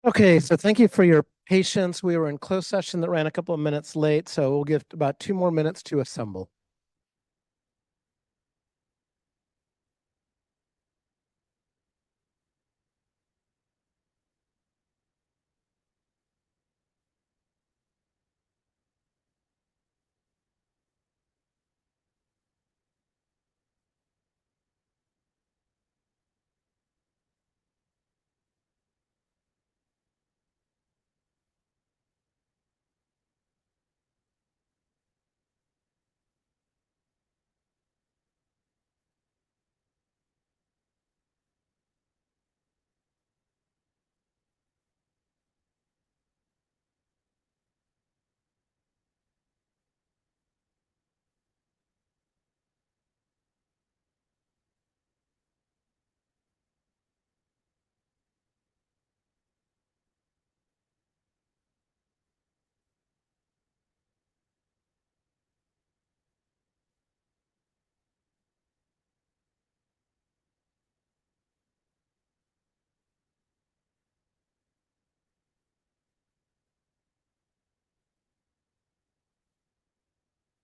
Okay, so thank you for your patience. We were in closed session that ran a couple of minutes late, so we'll give about 2 more minutes to assemble.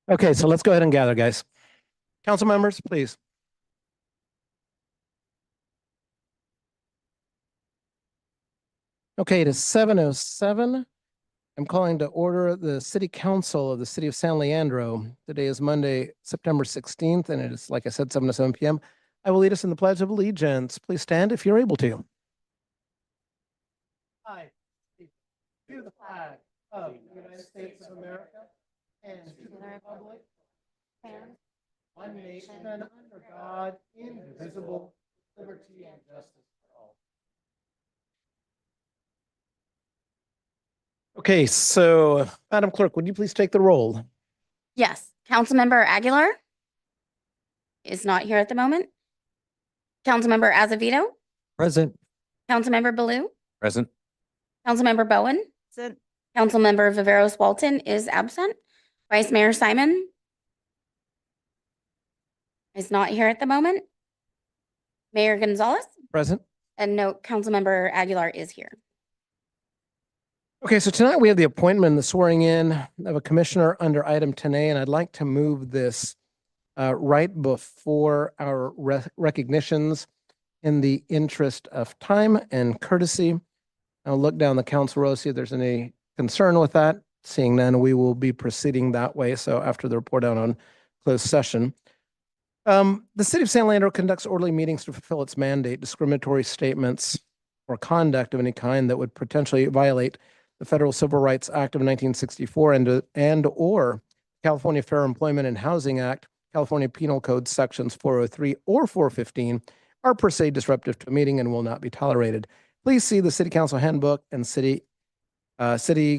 Okay, so let's go ahead and gather, guys. Council members, please. Okay, it is 7:07. I'm calling to order the City Council of the City of San Leandro. Today is Monday, September 16th, and it is, like I said, 7 to 7 p.m. I will lead us in the Pledge of Allegiance. Please stand if you're able to. I to the flag of the United States of America and to the republic and one nation under God, indivisible, liberty and justice for all. Okay, so Madam Clerk, would you please take the roll? Yes. Councilmember Aguilar is not here at the moment. Councilmember Azevedo, Present. Councilmember Baloo, Present. Councilmember Bowen, Present. Councilmember Viveros Walton is absent. Vice Mayor Simon is not here at the moment. Mayor Gonzalez, Present. and no, Councilmember Aguilar is here. Okay, so tonight we have the appointment and the swearing in of a commissioner under item 10A, and I'd like to move this right before our recognitions in the interest of time and courtesy. I'll look down the council row, see if there's any concern with that. Seeing none, we will be proceeding that way. So after the report out on closed session. The City of San Leandro conducts orderly meetings to fulfill its mandate. Discriminatory statements or conduct of any kind that would potentially violate the Federal Civil Rights Act of 1964 and or California Fair Employment and Housing Act, California Penal Code sections 403 or 415 are per se disruptive to a meeting and will not be tolerated. Please see the City Council Handbook and City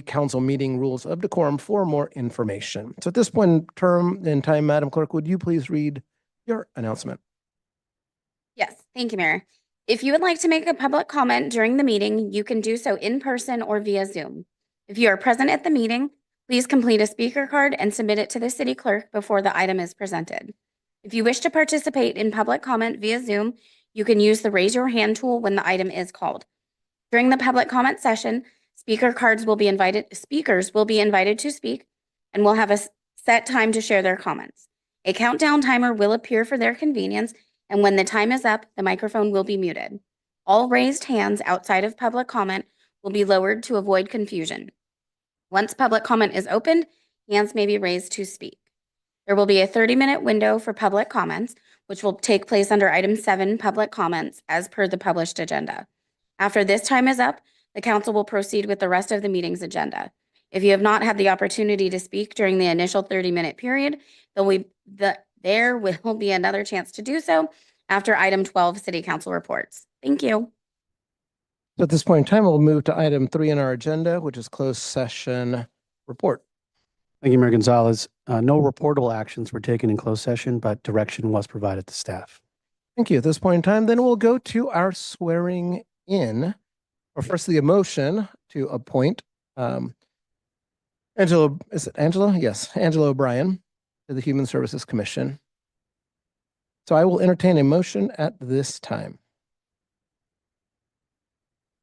Council Meeting Rules of Decorum for more information. So at this point in time, Madam Clerk, would you please read your announcement? Yes, thank you, Mayor. If you would like to make a public comment during the meeting, you can do so in person or via Zoom. If you are present at the meeting, please complete a speaker card and submit it to the city clerk before the item is presented. If you wish to participate in public comment via Zoom, you can use the raise your hand tool when the item is called. During the public comment session, speakers will be invited to speak and will have a set time to share their comments. A countdown timer will appear for their convenience, and when the time is up, the microphone will be muted. All raised hands outside of public comment will be lowered to avoid confusion. Once public comment is opened, hands may be raised to speak. There will be a 30-minute window for public comments, which will take place under item 7, public comments, as per the published agenda. After this time is up, the council will proceed with the rest of the meeting's agenda. If you have not had the opportunity to speak during the initial 30-minute period, there will be another chance to do so after item 12, City Council reports. Thank you. So at this point in time, we'll move to item 3 in our agenda, which is closed session report. Thank you, Mayor Gonzalez. No reportable actions were taken in closed session, but direction was provided to staff. Thank you. At this point in time, then we'll go to our swearing in, or first the motion to appoint Angela, is it Angela? Yes, Angela O'Brien to the Human Services Commission. So I will entertain a motion at this time.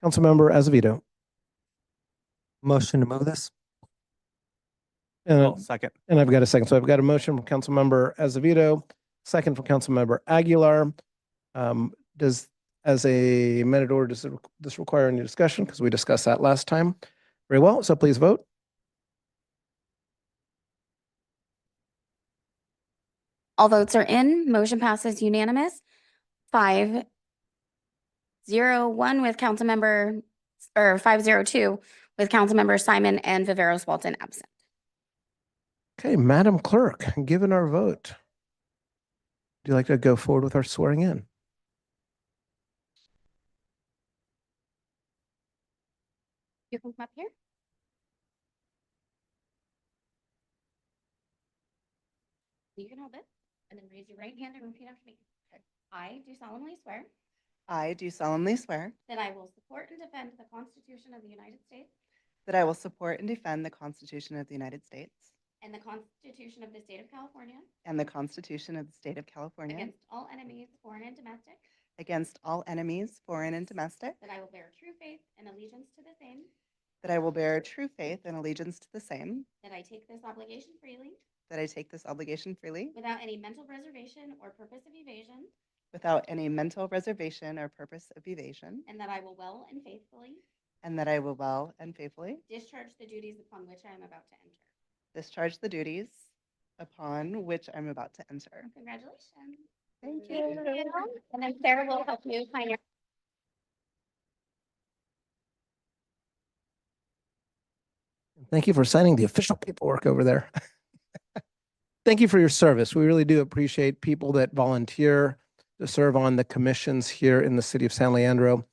Councilmember Azevedo. Motion to move this? And I've got a second. So I've got a motion from Councilmember Azevedo, second from Councilmember Aguilar. As a amended order, does this require any discussion? Because we discussed that last time. Very well. So please vote. All votes are in. Motion passes unanimous. 5-0-1 with Councilmember, or 5-0-2 with Councilmember Simon and Viveros Walton absent. Okay, Madam Clerk, given our vote, would you like to go forward with our swearing in? You can come up here. You can hold it and then raise your right hand and repeat after me. I do solemnly swear I do solemnly swear that I will support and defend the Constitution of the United States that I will support and defend the Constitution of the United States and the Constitution of the State of California and the Constitution of the State of California against all enemies, foreign and domestic, against all enemies, foreign and domestic, that I will bear true faith and allegiance to the same, that I will bear true faith and allegiance to the same, that I take this obligation freely that I take this obligation freely without any mental reservation or purpose of evasion, without any mental reservation or purpose of evasion, and that I will well and faithfully and that I will well and faithfully discharge the duties upon which I am about to enter. discharge the duties upon which I'm about to enter. Congratulations. Thank Thank you. you. And then Sarah will help you find your. Thank you for signing the official paperwork over there. Thank you for your service. We really do appreciate people that volunteer to serve on the commissions here in the city of San Leandro.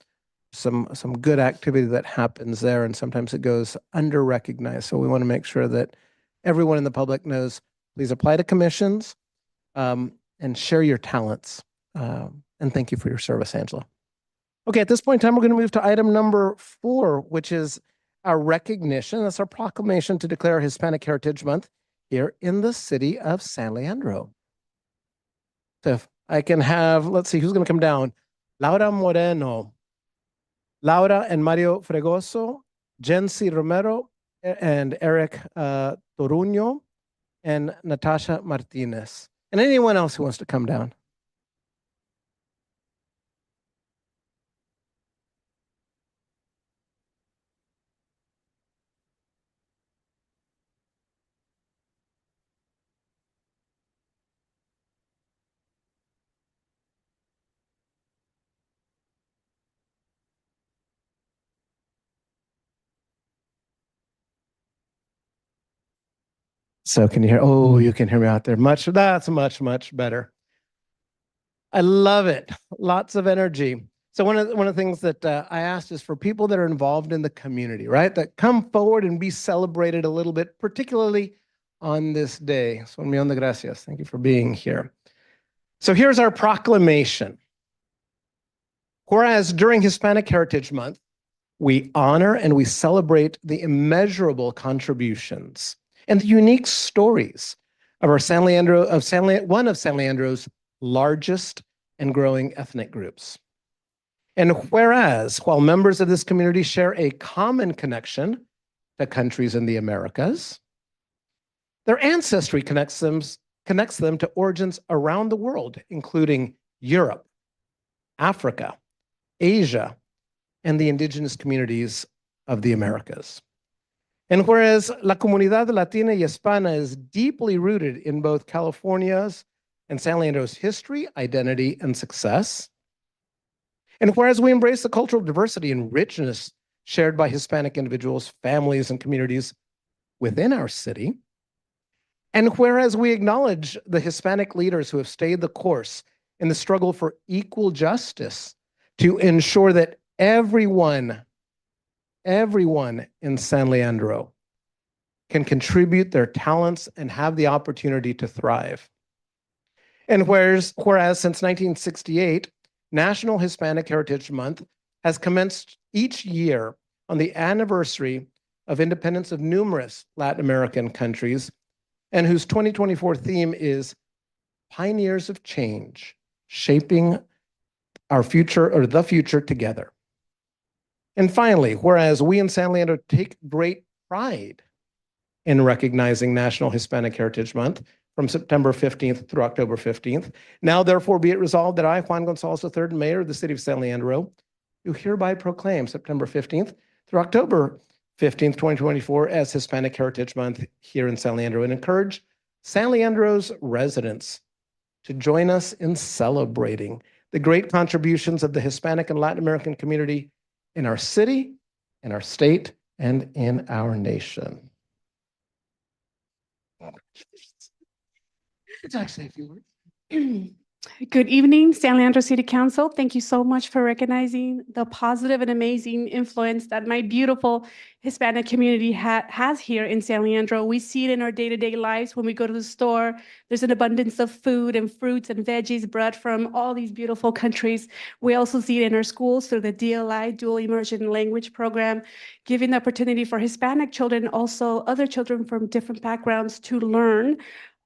Some good activity that happens there, and sometimes it goes under recognized. So we want to make sure that everyone in the public knows, please apply to commissions and share your talents. And thank you for your service, Angela. Okay, at this point in time, we're going to move to item number 4, which is our recognition. That's our proclamation to declare Hispanic Heritage Month here in the city of San Leandro. So if I can have, let's see, who's going to come down? Laura Moreno, Laura and Mario Fregoso, Jency Romero, and Eric Toruño, and Natasha Martinez. And anyone else who wants to come down. So can you hear? Oh, you can hear me out there. That's much better. I love it. Lots of energy. So one of the things that I asked is for people that are involved in the community, right? That come forward and be celebrated a little bit, particularly on this day. So un millón de gracias. Thank you for being here. So here's our proclamation. Whereas during Hispanic Heritage Month, we honor and we celebrate the immeasurable contributions and the unique stories of one of San Leandro's largest and growing ethnic groups. And whereas, while members of this community share a common connection to countries in the Americas, their ancestry connects them to origins around the world, including Europe, Africa, Asia, and the indigenous communities of the Americas. And whereas La Comunidad Latina y Hispana is deeply rooted in both California's and San Leandro's history, identity, and success, and whereas we embrace the cultural diversity and richness shared by Hispanic individuals, families, and communities within our city, and whereas we acknowledge the Hispanic leaders who have stayed the course in the struggle for equal justice to ensure that everyone in San Leandro can contribute their talents and have the opportunity to thrive. And whereas since 1968, National Hispanic Heritage Month has commenced each year on the anniversary of independence of numerous Latin American countries, and whose 2024 theme is Pioneers of Change, Shaping Our Future, or the Future Together. And finally, whereas we in San Leandro take great pride in recognizing National Hispanic Heritage Month from September 15th through October 15th, now therefore be it resolved that I, Juan Gonzalez III, Mayor of the City of San Leandro, do hereby proclaim September 15th through October 15th, 2024 as Hispanic Heritage Month here in San Leandro and encourage San Leandro's residents to join us in celebrating the great contributions of the Hispanic and Latin American community in our city, in our state, and in our nation. Would you like to say a few words? Good evening, San Leandro City Council. Thank you so much for recognizing the positive and amazing influence that my beautiful Hispanic community has here in San Leandro. We see it in our day-to-day lives when we go to the store. There's an abundance of food and fruits and veggies brought from all these beautiful countries. We also see it in our schools through the DLI, Dual Immersion Language Program, giving the opportunity for Hispanic children, also other children from different backgrounds, to learn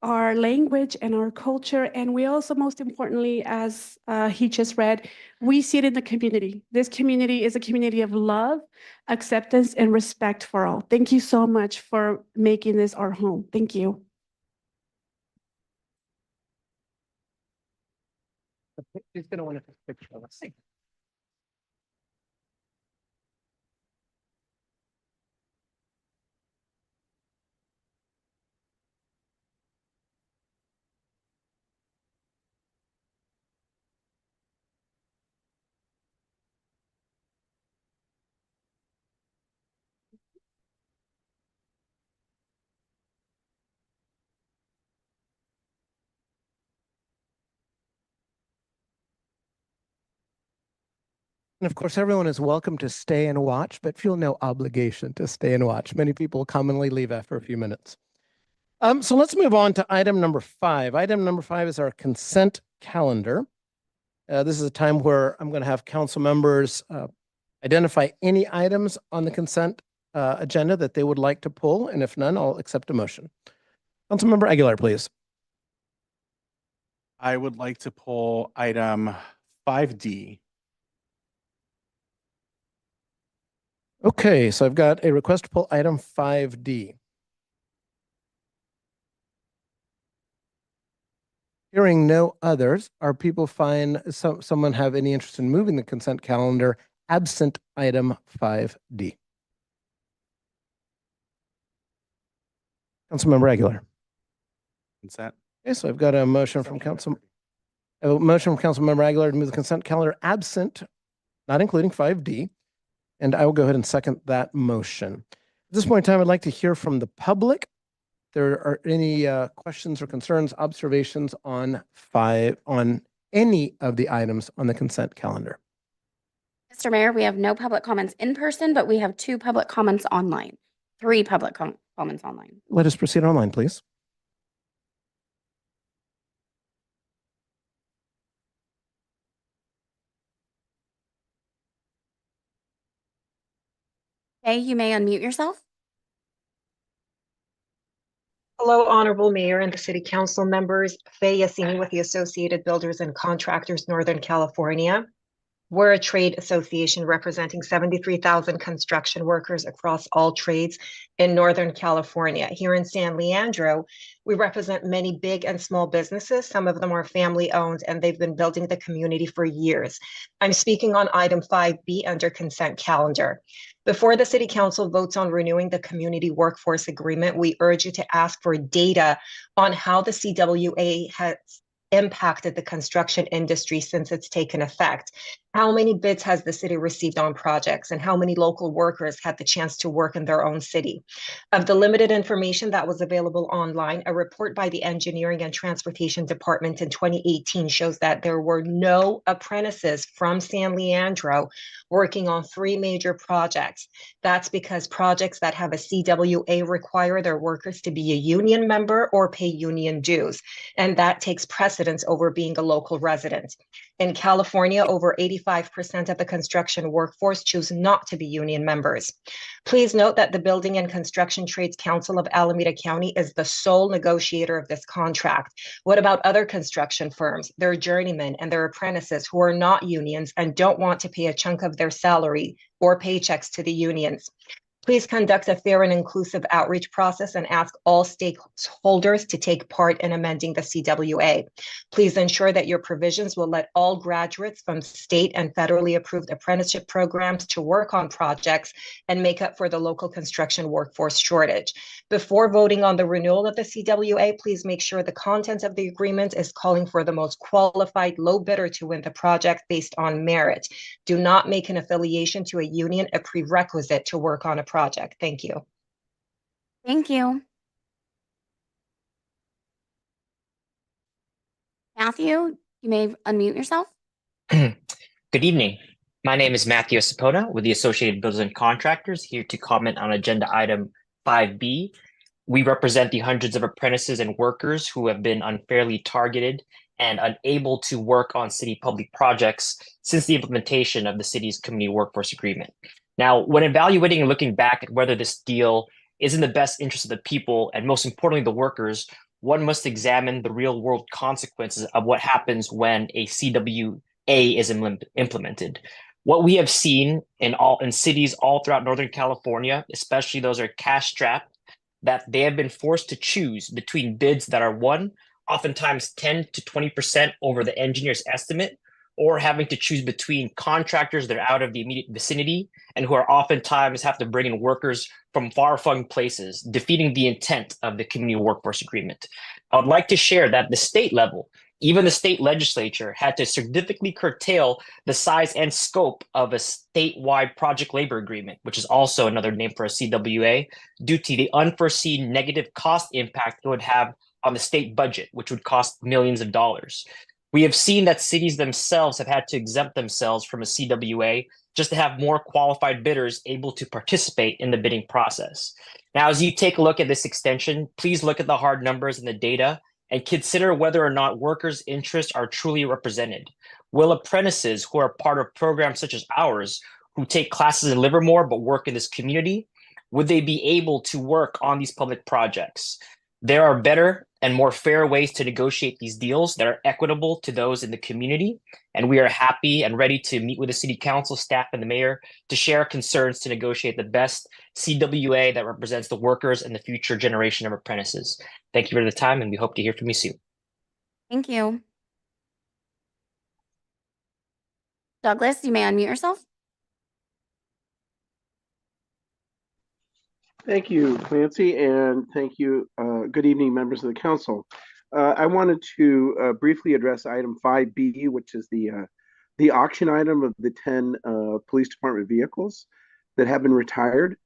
our language and our culture. And we also, most importantly, as he just read, we see it in the community. This community is a community of love, acceptance, and respect for all. Thank you so much for making this our home. Thank you. He's going to want to take a picture of us. And of course, everyone is welcome to stay and watch, but feel no obligation to stay and watch. Many people commonly leave after a few minutes. So let's move on to item number 5. Item number 5 is our consent calendar. This is a time where I'm going to have council members identify any items on the consent agenda that they would like to pull, and if none, I'll accept a motion. Councilmember Aguilar, please. I would like to pull item 5D. Okay, so I've got a request to pull item 5D. Hearing no others, are people fine? Someone have any interest in moving the consent calendar absent item 5D? Councilmember Aguilar. Consent. Okay, so I've got a motion from Councilmember Aguilar to move the consent calendar absent, not including 5D. And I will go ahead and second that motion. At this point in time, I'd like to hear from the public. If there are any questions or concerns, observations on any of the items on the consent calendar. Mr. Mayor, we have no public comments in person, but we have 2 public comments online. 3 public comments online. Let us proceed online, please. Okay, you may unmute yourself. Hello, Honorable Mayor and the City Council members. Faye Yassini with the Associated Builders and Contractors, Northern California. We're a trade association representing 73,000 construction workers across all trades in Northern California. Here in San Leandro, we represent many big and small businesses. Some of them are family owned and they've been building the community for years. I'm speaking on item 5B under consent calendar. Before the City Council votes on renewing the Community Workforce Agreement, we urge you to ask for data on how the CWA has impacted the construction industry since it's taken effect. How many bids has the city received on projects and how many local workers had the chance to work in their own city? Of the limited information that was available online, a report by the Engineering and Transportation Department in 2018 shows that there were no apprentices from San Leandro working on 3 major projects. That's because projects that have a CWA require their workers to be a union member or pay union dues, and that takes precedence over being a local resident. In California, over 85% of the construction workforce choose not to be union members. Please note that the Building and Construction Trades Council of Alameda County is the sole negotiator of this contract. What about other construction firms, their journeymen and their apprentices who are not unions and don't want to pay a chunk of their salary or paychecks to the unions? Please conduct a fair and inclusive outreach process and ask all stakeholders to take part in amending the CWA. Please ensure that your provisions will let all graduates from state and federally approved apprenticeship programs to work on projects and make up for the local construction workforce shortage. Before voting on the renewal of the CWA, please make sure the content of the agreement is calling for the most qualified low bidder to win the project based on merit. Do not make an affiliation to a union a prerequisite to work on a project. Thank you. Thank you. Matthew, you may unmute yourself. Good evening. My name is Matthew Sapona with the Associated Builders and Contractors, here to comment on agenda item 5B. We represent the hundreds of apprentices and workers who have been unfairly targeted and unable to work on city public projects since the implementation of the city's community workforce agreement. Now, when evaluating and looking back at whether this deal is in the best interest of the people and most importantly the workers, one must examine the real world consequences of what happens when a CWA is implemented. What we have seen in cities all throughout Northern California, especially those are cash strapped, that they have been forced to choose between bids that are won, oftentimes 10 to 20% over the engineer's estimate, or having to choose between contractors that are out of the immediate vicinity and who are oftentimes have to bring in workers from far-flung places, defeating the intent of the community workforce agreement. I would like to share that the state level, even the state legislature, had to significantly curtail the size and scope of a statewide project labor agreement, which is also another name for a CWA, due to the unforeseen negative cost impact it would have on the state budget, which would cost millions of dollars. We have seen that cities themselves have had to exempt themselves from a CWA just to have more qualified bidders able to participate in the bidding process. Now, as you take a look at this extension, please look at the hard numbers and the data and consider whether or not workers' interests are truly represented. Will apprentices who are part of programs such as ours, who take classes in Livermore but work in this community, would they be able to work on these public projects? There are better and more fair ways to negotiate these deals that are equitable to those in the community. And we are happy and ready to meet with the city council staff and the mayor to share concerns to negotiate the best CWA that represents the workers and the future generation of apprentices. Thank you for the time, and we hope to hear from you soon. Thank you. Douglas, you may unmute yourself. Thank you, Clancy, and thank you. Good evening, members of the council. I wanted to briefly address item 5B, which is the auction item of the 10 police department vehicles that have been retired.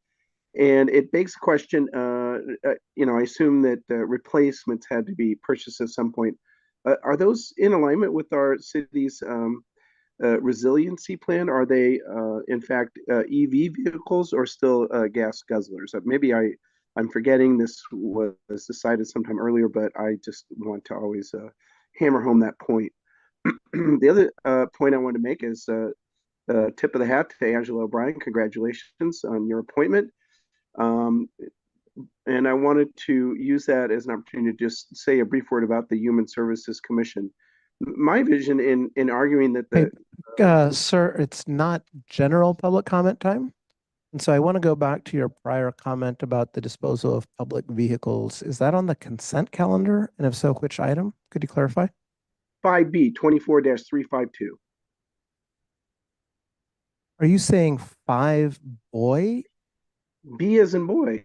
And it begs the question, I assume that replacements had to be purchased at some point. Are those in alignment with our city's resiliency plan? Are they in fact EV vehicles or still gas guzzlers? Maybe I'm forgetting this was decided sometime earlier, but I just want to always hammer home that point. The other point I want to make is tip of the hat to Angela O'Brien. Congratulations on your appointment. And I wanted to use that as an opportunity to just say a brief word about the Human Services Commission. My vision in arguing that the Sir, it's not general public comment time. And so I want to go back to your prior comment about the disposal of public vehicles. Is that on the consent calendar? And if so, which item? Could you clarify? 5B 24-352. Are you saying 5 boy? B as in boy.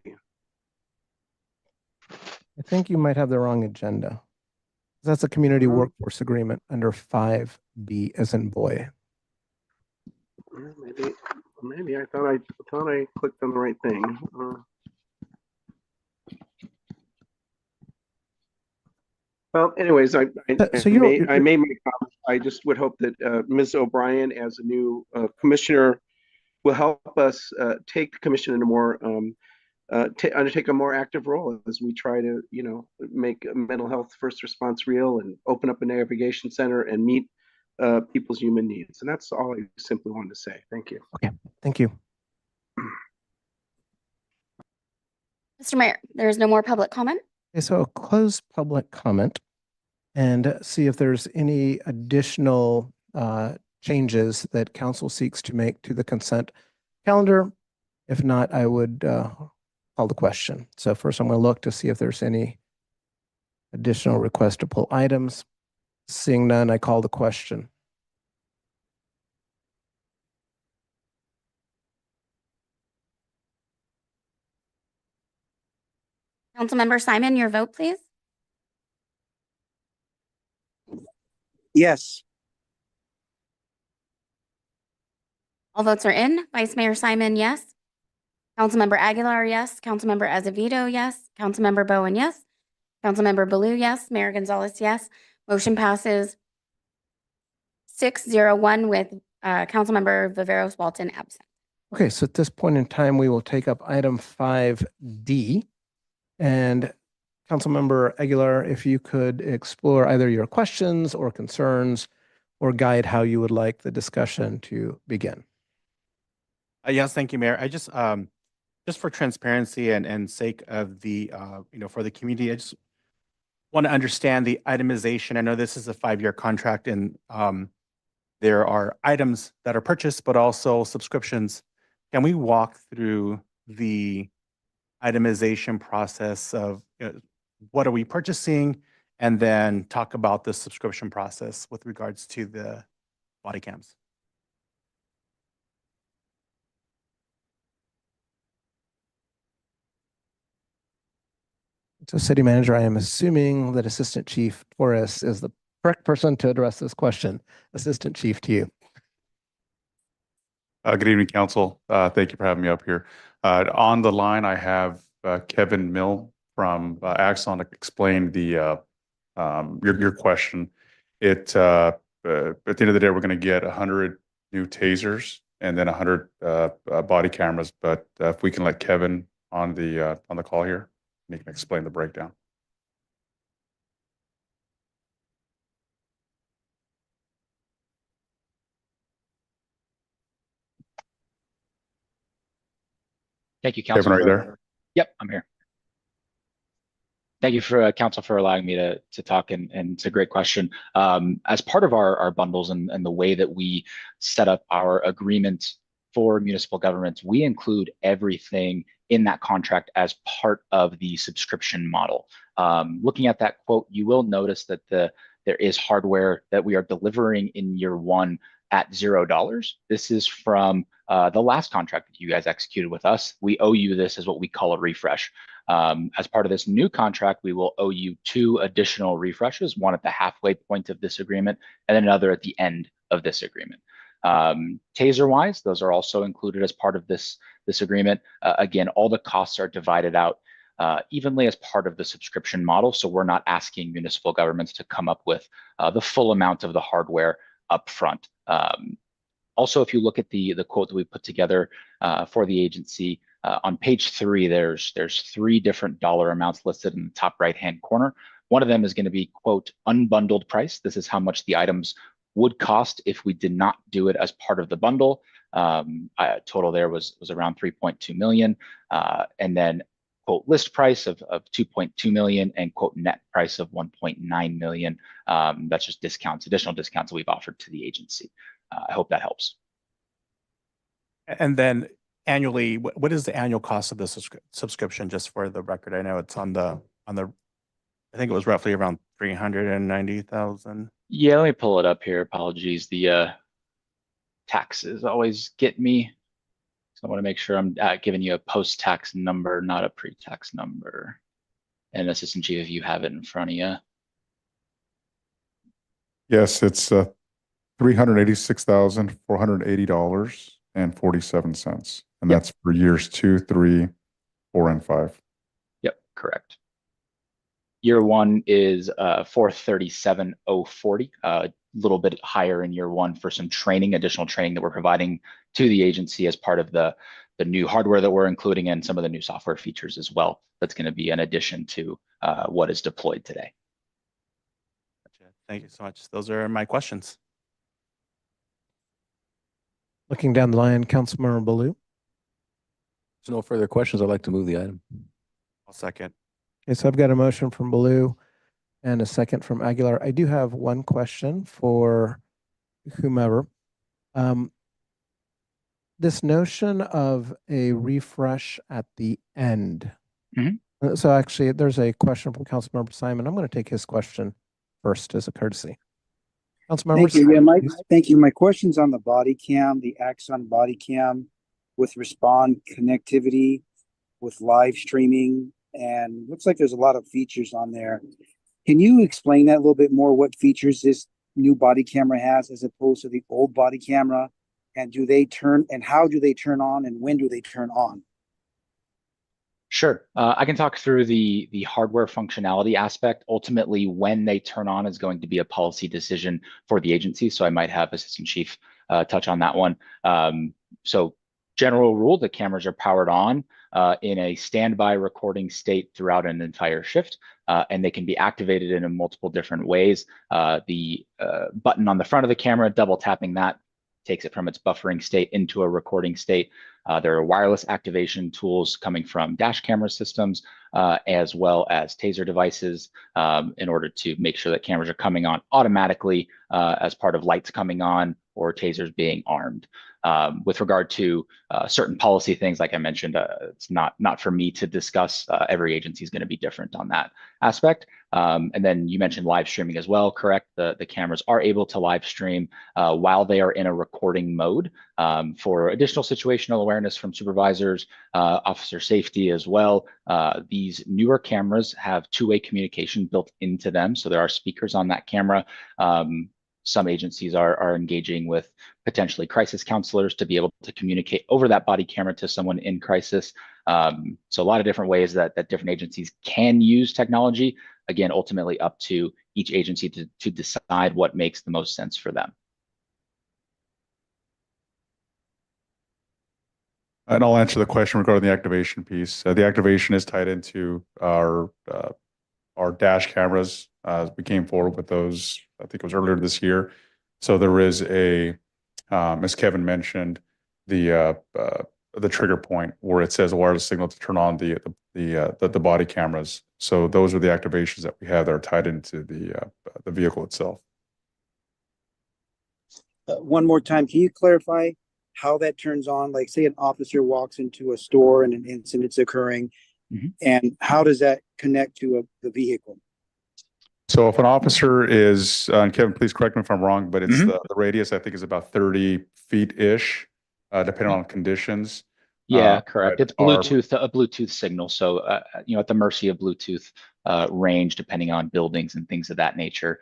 I think you might have the wrong agenda. That's a community workforce agreement under 5B as in boy. Maybe I thought I clicked on the right thing. Well, anyways, I made my comment. I just would hope that Ms. O'Brien, as a new commissioner, will help us take the commission in a more undertake a more active role as we try to, make mental health first response real and open up a navigation center and meet people's human needs. And that's all I simply wanted to say. Thank you. Thank you. Mr. Mayor, there is no more public comment. Okay, so I'll close public comment and see if there's any additional changes that council seeks to make to the consent calendar. If not, I would call the question. So first, I'm going to look to see if there's any additional request to pull items. Seeing none, I call the question. Councilmember Simon, your vote, please. Yes. All votes are in. Vice Mayor Simon, yes. Councilmember Aguilar, yes. Councilmember Azevedo, yes. Councilmember Bowen, yes. Councilmember Baloo, yes. Mayor Gonzalez, yes. Motion passes 6-0-1 with Councilmember Viveros Walton absent. Okay, so at this point in time, we will take up item 5D. And Councilmember Aguilar, if you could explore either your questions or concerns or guide how you would like the discussion to begin. Yes, thank you, Mayor. I just for transparency and sake of the, for the community, I just want to understand the itemization. I know this is a 5-year contract and there are items that are purchased, but also subscriptions. Can we walk through the itemization process of what are we purchasing and then talk about the subscription process with regards to the body cams? So City Manager, I am assuming that Assistant Chief Torres is the correct person to address this question. Assistant Chief, to you. Good evening, Council. Thank you for having me up here. On the line, I have Kevin Mill from Axon to explain the your question. At the end of the day, we're going to get 100 new tasers and then 100 body cameras. But if we can let Kevin on the call here, he can explain the breakdown. Thank you, Council. Kevin, are you there? Yep, I'm here. Thank you for Council for allowing me to talk, and it's a great question. As part of our bundles and the way that we set up our agreements for municipal governments, we include everything in that contract as part of the subscription model. Looking at that quote, you will notice that there is hardware that we are delivering in year 1 at $0. This is from the last contract that you guys executed with us. We owe you this as what we call a refresh. As part of this new contract, we will owe you 2 additional refreshes, one at the halfway point of this agreement and another at the end of this agreement. Taser-wise, those are also included as part of this agreement. Again, all the costs are divided out evenly as part of the subscription model, so we're not asking municipal governments to come up with the full amount of the hardware up front. Also, if you look at the quote that we put together for the agency, on page 3, there's 3 different dollar amounts listed in the top right-hand corner. One of them is going to be, quote, unbundled price. This is how much the items would cost if we did not do it as part of the bundle. Total there was around 3.2 million. And then, quote, list price of 2.2 million and, quote, net price of 1.9 million. That's just discounts, additional discounts that we've offered to the agency. I hope that helps. And then annually, what is the annual cost of the subscription, just for the record? I know it's on the, I think it was roughly around 390,000. Yeah, let me pull it up here. Apologies. The taxes always get me. So I want to make sure I'm giving you a post-tax number, not a pre-tax number. And Assistant Chief, if you have it in front of you. Yes, it's $386,480.47, and Yep. that's for years 2, 3, 4, and 5. Yep, correct. Year 1 is 437,040, a little bit higher in year 1 for some training, additional training that we're providing to the agency as part of the new hardware that we're including and some of the new software features as well. That's going to be in addition to what is deployed today. Gotcha. Thank you so much. Those are my questions. Looking down the line, Councilmember Baloo. There's no further questions. I'd like to move the item. I'll second. Okay, so I've got a motion from Baloo and a second from Aguilar. I do have one question for whomever. This notion of a refresh at the end. So actually, there's a question from Councilmember Simon. I'm going to take his question first as a courtesy. Councilmember Thank you. Yeah, Simon, Mike, please. thank you. My question's on the body cam, the Axon body cam with Respond connectivity, with live streaming, and looks like there's a lot of features on there. Can you explain that a little bit more, what features this new body camera has as opposed to the old body camera? And do they turn, and how do they turn on, and when do they turn on? Sure. I can talk through the hardware functionality aspect. Ultimately, when they turn on is going to be a policy decision for the agency. So I might have Assistant Chief touch on that one. So general rule, the cameras are powered on in a standby recording state throughout an entire shift, and they can be activated in multiple different ways. The button on the front of the camera, double tapping that, takes it from its buffering state into a recording state. There are wireless activation tools coming from dash camera systems, as well as taser devices, in order to make sure that cameras are coming on automatically as part of lights coming on or tasers being armed. With regard to certain policy things, like I mentioned, it's not for me to discuss. Every agency is going to be different on that aspect. And then you mentioned live streaming as well, correct? The cameras are able to live stream while they are in a recording mode for additional situational awareness from supervisors, officer safety as well. These newer cameras have two-way communication built into them. So there are speakers on that camera. Some agencies are engaging with potentially crisis counselors to be able to communicate over that body camera to someone in crisis. So a lot of different ways that different agencies can use technology. Again, ultimately up to each agency to decide what makes the most sense for them. And I'll answer the question regarding the activation piece. The activation is tied into our dash cameras. We came forward with those, I think it was earlier this year. So there is as Kevin mentioned, the trigger point where it says a wireless signal to turn on the body cameras. So those are the activations that we have that are tied into the vehicle itself. One more time, can you clarify how that turns on? Like, say an officer walks into a store and an incident's occurring, and how does that connect to the vehicle? So if an officer is, and Kevin, please correct me if I'm wrong, but it's the radius, I think, is about 30 feet-ish, depending on conditions. Yeah, correct. but It's Bluetooth, a Bluetooth signal. So, at the mercy of Bluetooth range, depending on buildings and things of that nature.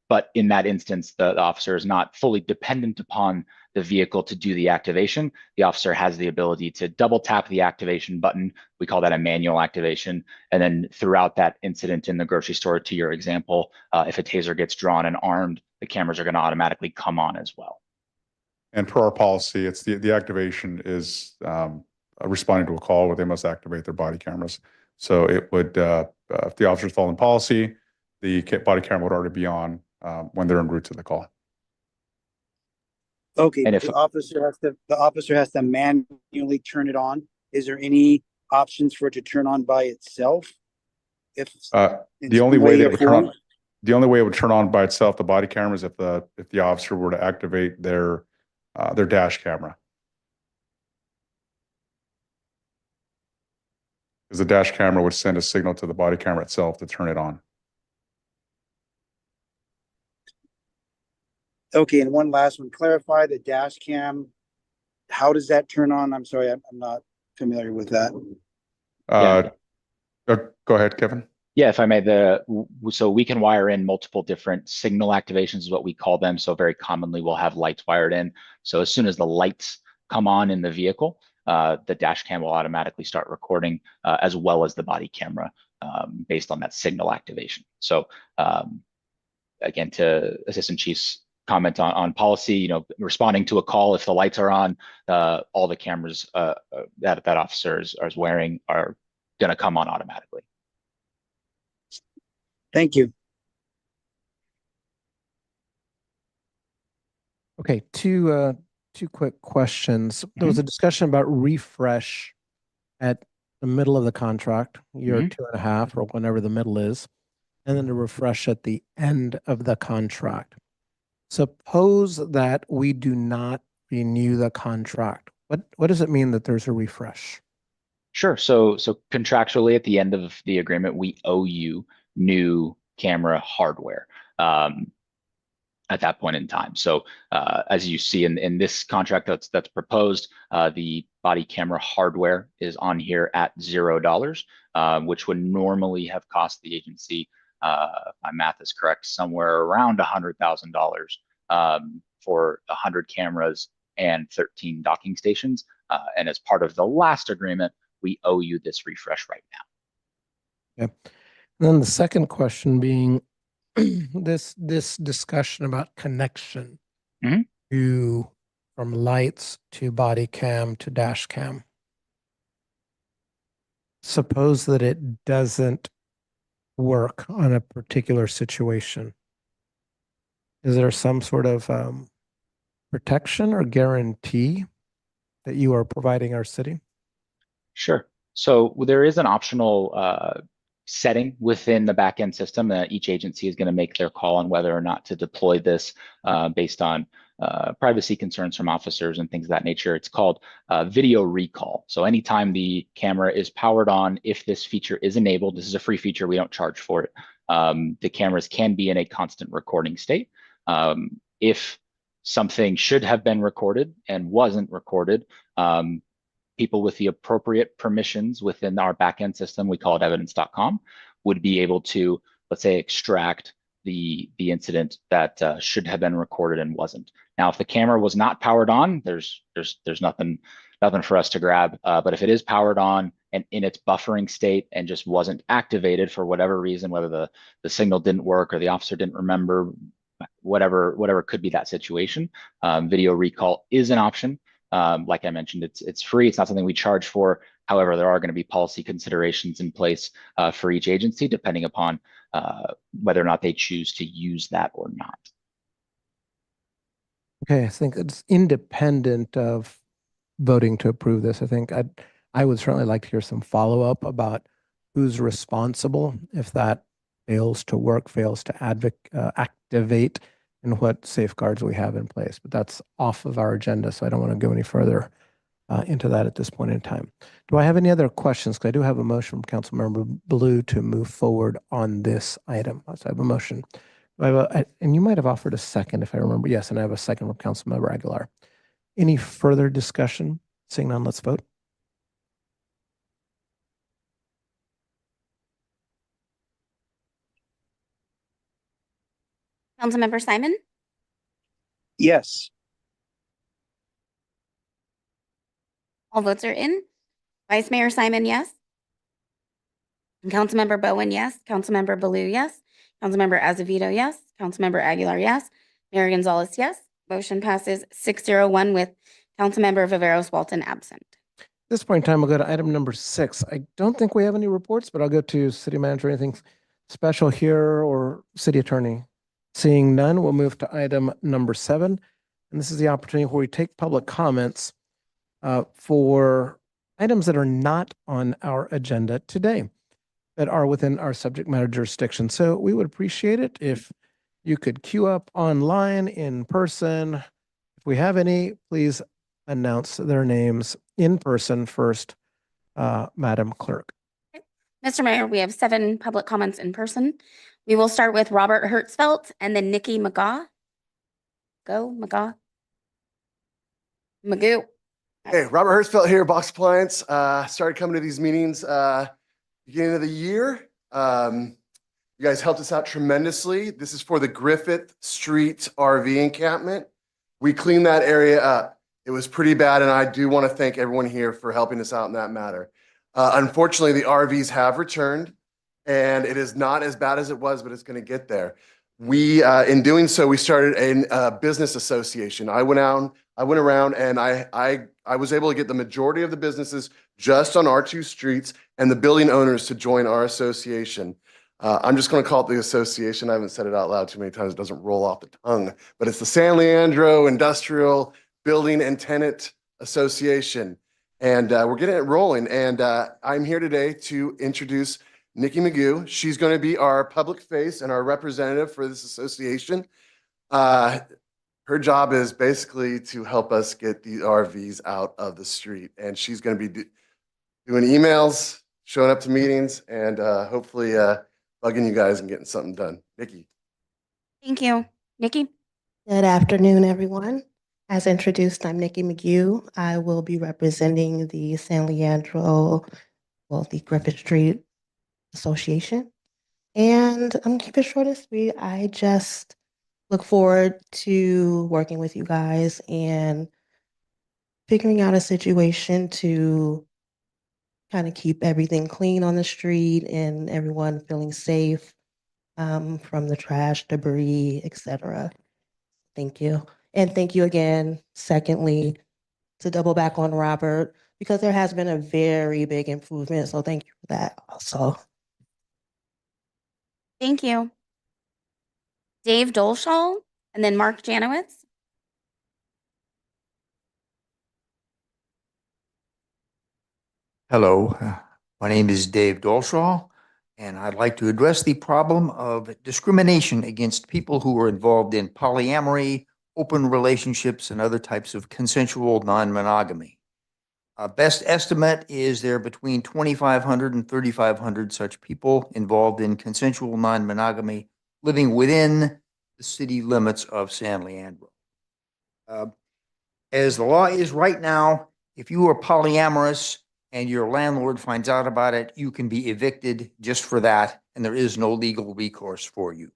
But in that instance, the officer is not fully dependent upon the vehicle to do the activation. The officer has the ability to double tap the activation button. We call that a manual activation. And then throughout that incident in the grocery store, to your example, if a taser gets drawn and armed, the cameras are going to automatically come on as well. And per our policy, it's the activation is responding to a call where they must activate their body cameras. So it would, if the officer's following policy, the body camera would already be on when they're en route to the call. Okay, And but if- the officer has to manually turn it on. Is there any options for it to turn on by itself? If in The some only way that or it would turn on, form? the only way it would turn on by itself, the body camera, is if the officer were to activate their dash camera. Because the dash camera would send a signal to the body camera itself to turn it on. Okay, and one last one, clarify the dash cam. How does that turn on? I'm sorry, I'm not familiar with that. Go ahead, Kevin. Yeah, if I may, so we can wire in multiple different signal activations is what we call them. So very commonly we'll have lights wired in. So as soon as the lights come on in the vehicle, the dash cam will automatically start recording as well as the body camera based on that signal activation. So again, to Assistant Chief's comment on policy, responding to a call, if the lights are on, all the cameras that officer is wearing are going to come on automatically. Thank you. Okay, two two quick questions. There was a discussion about refresh at the middle of the contract, year 2.5 or whenever the middle is, and then to refresh at the end of the contract. Suppose that we do not renew the contract. What does it mean that there's a refresh? Sure. So contractually, at the end of the agreement, we owe you new camera hardware at that point in time. So as you see in this contract that's proposed, the body camera hardware is on here at $0, which would normally have cost the agency, if my math is correct, somewhere around $100,000 for 100 cameras and 13 docking stations. And as part of the last agreement, we owe you this refresh right now. Okay. And then the second question being this discussion about connection to from lights to body cam to dash cam. Suppose that it doesn't work on a particular situation. Is there some sort of protection or guarantee that you are providing our city? Sure. So there is an optional setting within the backend system that each agency is going to make their call on whether or not to deploy this based on privacy concerns from officers and things of that nature. It's called video recall. So anytime the camera is powered on, if this feature is enabled, this is a free feature, we don't charge for it. The cameras can be in a constant recording state. If something should have been recorded and wasn't recorded, people with the appropriate permissions within our backend system, we call it evidence.com, would be able to, let's say, extract the incident that should have been recorded and wasn't. Now, if the camera was not powered on, there's nothing for us to grab. But if it is powered on and in its buffering state and just wasn't activated for whatever reason, whether the signal didn't work or the officer didn't remember, whatever could be that situation, video recall is an option. Like I mentioned, it's free. It's not something we charge for. However, there are going to be policy considerations in place for each agency, depending upon whether or not they choose to use that or not. Okay, I think it's independent of voting to approve this. I think I would certainly like to hear some follow-up about who's responsible if that fails to work, fails to activate, and what safeguards we have in place. But that's off of our agenda, so I don't want to go any further into that at this point in time. Do I have any other questions? Because I do have a motion from Councilmember Blue to move forward on this item. So I have a motion. And you might have offered a second, if I remember. Yes, and I have a second from Councilmember Aguilar. Any further discussion? Seeing none, let's vote. Councilmember Simon, Yes. all votes are in. Vice Mayor Simon, yes. And Councilmember Bowen, yes. Councilmember Baloo, yes. Councilmember Azevedo, yes. Councilmember Aguilar, yes. Mayor Gonzalez, yes. Motion passes 601 with Councilmember Viveros Walton absent. At this point in time, we'll go to item number 6. I don't think we have any reports, but I'll go to City Manager. Anything special here or City Attorney? Seeing none, we'll move to item number 7. And this is the opportunity where we take public comments for items that are not on our agenda today, that are within our subject matter jurisdiction. So we would appreciate it if you could queue up online, in person. If we have any, please announce their names in person first, Madam Clerk. Mr. Mayor, we have 7 public comments in person. We will start with Robert Hertzfeld and then Nikki McGaw. Go, McGaw. Magoo. Hey, Robert Hertzfeld here, Box Appliance. Started coming to these meetings beginning of the year. You guys helped us out tremendously. This is for the Griffith Street RV encampment. We cleaned that area up. It was pretty bad, and I do want to thank everyone here for helping us out in that matter. Unfortunately, the RVs have returned, and it is not as bad as it was, but it's going to get there. We, in doing so, we started a business association. I went around and I was able to get the majority of the businesses just on our 2 streets and the building owners to join our association. I'm just going to call it the association. I haven't said it out loud too many times. It doesn't roll off the tongue, but it's the San Leandro Industrial Building and Tenant Association. And we're getting it rolling. And I'm here today to introduce Nikki McGue. She's going to be our public face and our representative for this association. Her job is basically to help us get the RVs out of the street. And she's going to be doing emails, showing up to meetings, and hopefully bugging you guys and getting something done. Nikki. Thank you. Nikki? Good afternoon, everyone. As introduced, I'm Nikki McGue. I will be representing the San Leandro, the Griffith Street Association. And I'm gonna keep it short and sweet. I just look forward to working with you guys and figuring out a situation to kind of keep everything clean on the street and everyone feeling safe from the trash, debris, etc. Thank you. And thank you again, secondly, to double back on Robert, because there has been a very big improvement. So thank you for that also. Thank you. Dave Dolshall, and then Mark Janowitz. Hello, my name is Dave Dolshaw, and I'd like to address the problem of discrimination against people who are involved in polyamory, open relationships, and other types of consensual non-monogamy. Best estimate is there are between 2,500 and 3,500 such people involved in consensual non-monogamy living within the city limits of San Leandro. As the law is right now, if you are polyamorous and your landlord finds out about it, you can be evicted just for that, and there is no legal recourse for you.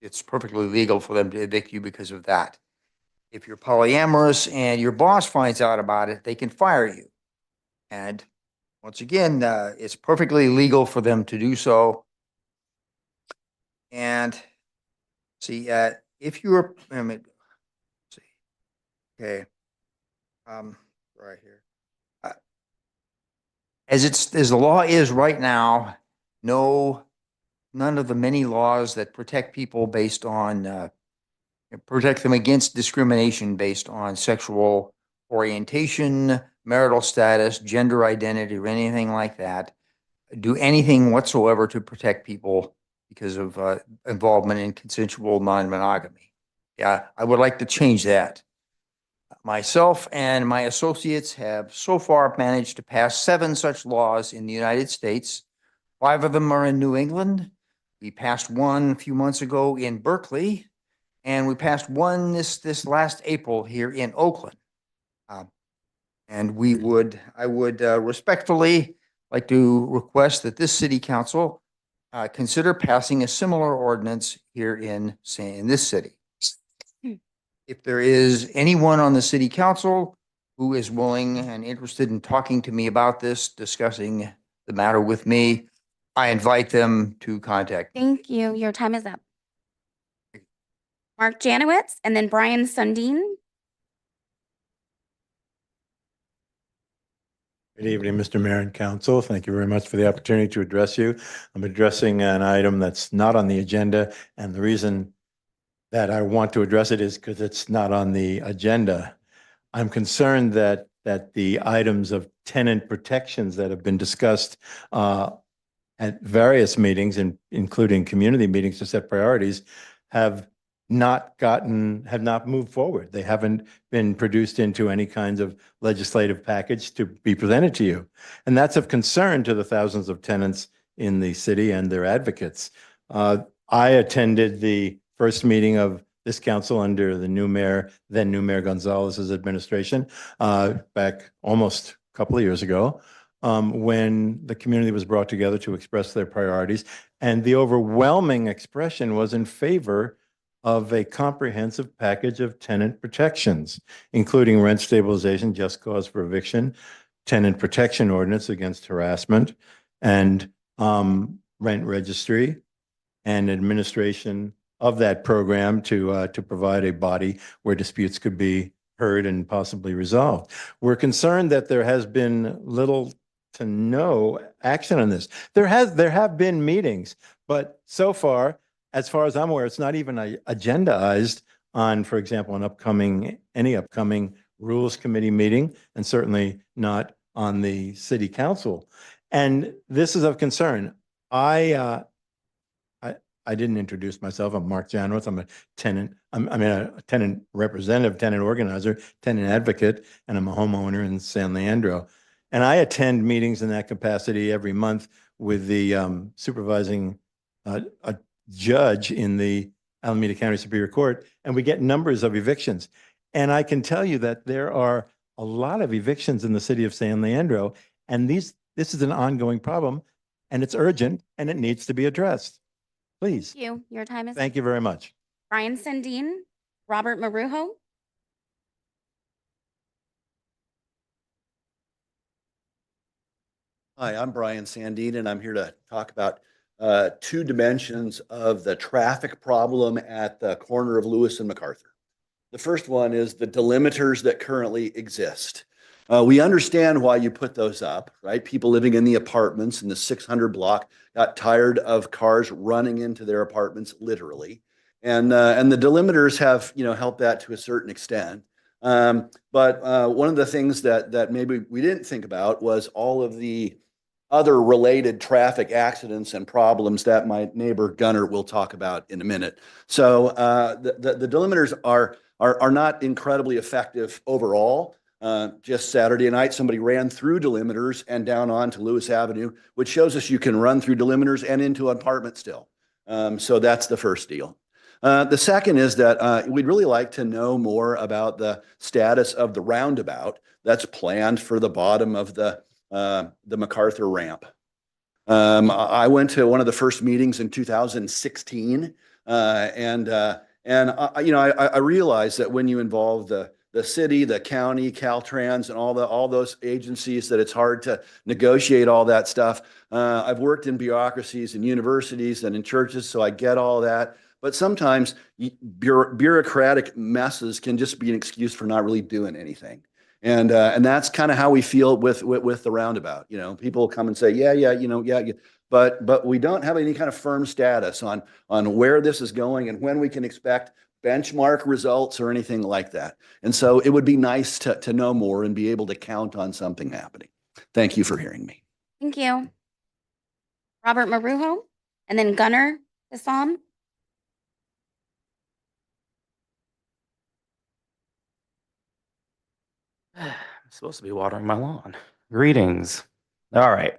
It's perfectly legal for them to evict you because of that. If you're polyamorous and your boss finds out about it, they can fire you. And once again, it's perfectly legal for them to do so. And see, if you're, okay, right here. As the law is right now, none of the many laws that protect people based on protect them against discrimination based on sexual orientation, marital status, gender identity, or anything like that do anything whatsoever to protect people because of involvement in consensual non-monogamy. Yeah, I would like to change that. Myself and my associates have so far managed to pass 7 such laws in the United States. 5 of them are in New England. We passed one a few months ago in Berkeley, and we passed one this last April here in Oakland. And I would respectfully like to request that this city council consider passing a similar ordinance here in this city. If there is anyone on the city council who is willing and interested in talking to me about this, discussing the matter with me, I invite them to contact me. Thank you. Your time is up. Mark Janowitz, and then Brian Sundin. Good evening, Mr. Mayor and Council. Thank you very much for the opportunity to address you. I'm addressing an item that's not on the agenda, and the reason that I want to address it is because it's not on the agenda. I'm concerned that the items of tenant protections that have been discussed at various meetings, including community meetings to set priorities, have not moved forward. They haven't been produced into any kinds of legislative package to be presented to you. And that's of concern to the thousands of tenants in the city and their advocates. I attended the first meeting of this council under the then new Mayor Gonzalez's administration, back almost a couple of years ago, when the community was brought together to express their priorities. And the overwhelming expression was in favor of a comprehensive package of tenant protections, including rent stabilization, just cause for eviction, tenant protection ordinance against harassment, and rent registry, and administration of that program to provide a body where disputes could be heard and possibly resolved. We're concerned that there has been little to no action on this. There have been meetings, but so far as I'm aware, it's not even agendized on, for example, any upcoming Rules Committee meeting, and certainly not on the city council. And this is of concern. I didn't introduce myself. I'm Mark Janowitz. I'm a tenant. A tenant representative, tenant organizer, tenant advocate, and I'm a homeowner in San Leandro. And I attend meetings in that capacity every month with the supervising a judge in the Alameda County Superior Court, and we get numbers of evictions. And I can tell you that there are a lot of evictions in the city of San Leandro, and this is an ongoing problem, and it's urgent, and it needs to be addressed. Please. Thank you. Your time is. Thank you very much. Brian Sandine, Robert Marujo. Hi, I'm Brian Sandine, and I'm here to talk about two dimensions of the traffic problem at the corner of Lewis and MacArthur. The first one is the delimiters that currently exist. We understand why you put those up, right? People living in the apartments in the 600 block got tired of cars running into their apartments, literally. And the delimiters have, helped that to a certain extent. But one of the things that maybe we didn't think about was all of the other related traffic accidents and problems that my neighbor Gunnar will talk about in a minute. So the delimiters are not incredibly effective overall. Just Saturday night, somebody ran through delimiters and down onto Lewis Avenue, which shows us you can run through delimiters and into an apartment still. So that's the first deal. The second is that we'd really like to know more about the status of the roundabout that's planned for the bottom of the MacArthur ramp. I went to one of the first meetings in 2016, and I realized that when you involve the city, the county, Caltrans, and all those agencies, that it's hard to negotiate all that stuff. I've worked in bureaucracies and universities and in churches, so I get all that. But sometimes bureaucratic messes can just be an excuse for not really doing anything. And that's kind of how we feel with the roundabout. People come and say, yeah. But we don't have any kind of firm status on where this is going and when we can expect benchmark results or anything like that. And so it would be nice to know more and be able to count on something happening. Thank you for hearing me. Thank you. Robert Marujo, and then Gunnar Hassan. I'm supposed to be watering my lawn. Greetings. All right.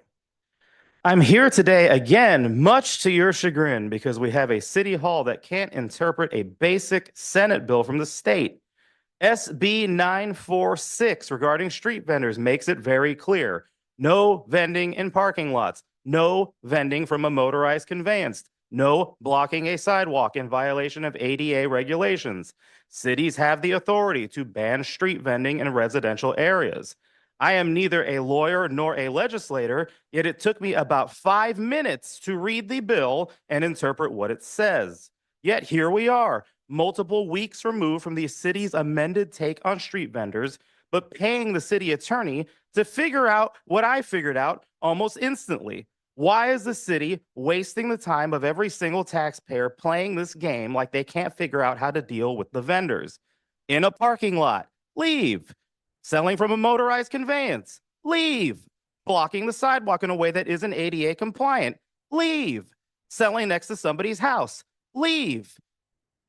I'm here today again, much to your chagrin, because we have a city hall that can't interpret a basic Senate bill from the state. SB 946 regarding street vendors makes it very clear. No vending in parking lots. No vending from a motorized conveyance. No blocking a sidewalk in violation of ADA regulations. Cities have the authority to ban street vending in residential areas. I am neither a lawyer nor a legislator, yet it took me about 5 minutes to read the bill and interpret what it says. Yet here we are, multiple weeks removed from the city's amended take on street vendors, but paying the city attorney to figure out what I figured out almost instantly. Why is the city wasting the time of every single taxpayer playing this game like they can't figure out how to deal with the vendors? In a parking lot, leave. Selling from a motorized conveyance, leave. Blocking the sidewalk in a way that isn't ADA compliant, leave. Selling next to somebody's house, leave.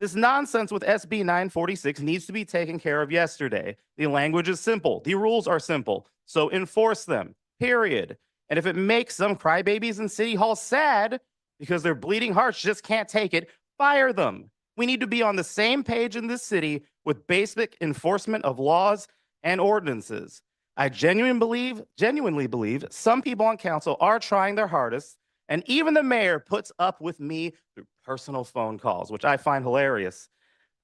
This nonsense with SB 946 needs to be taken care of yesterday. The language is simple. The rules are simple. So enforce them, period. And if it makes some crybabies in City Hall sad because their bleeding hearts just can't take it, fire them. We need to be on the same page in this city with basic enforcement of laws and ordinances. I genuinely believe some people on council are trying their hardest, and even the mayor puts up with me through personal phone calls, which I find hilarious.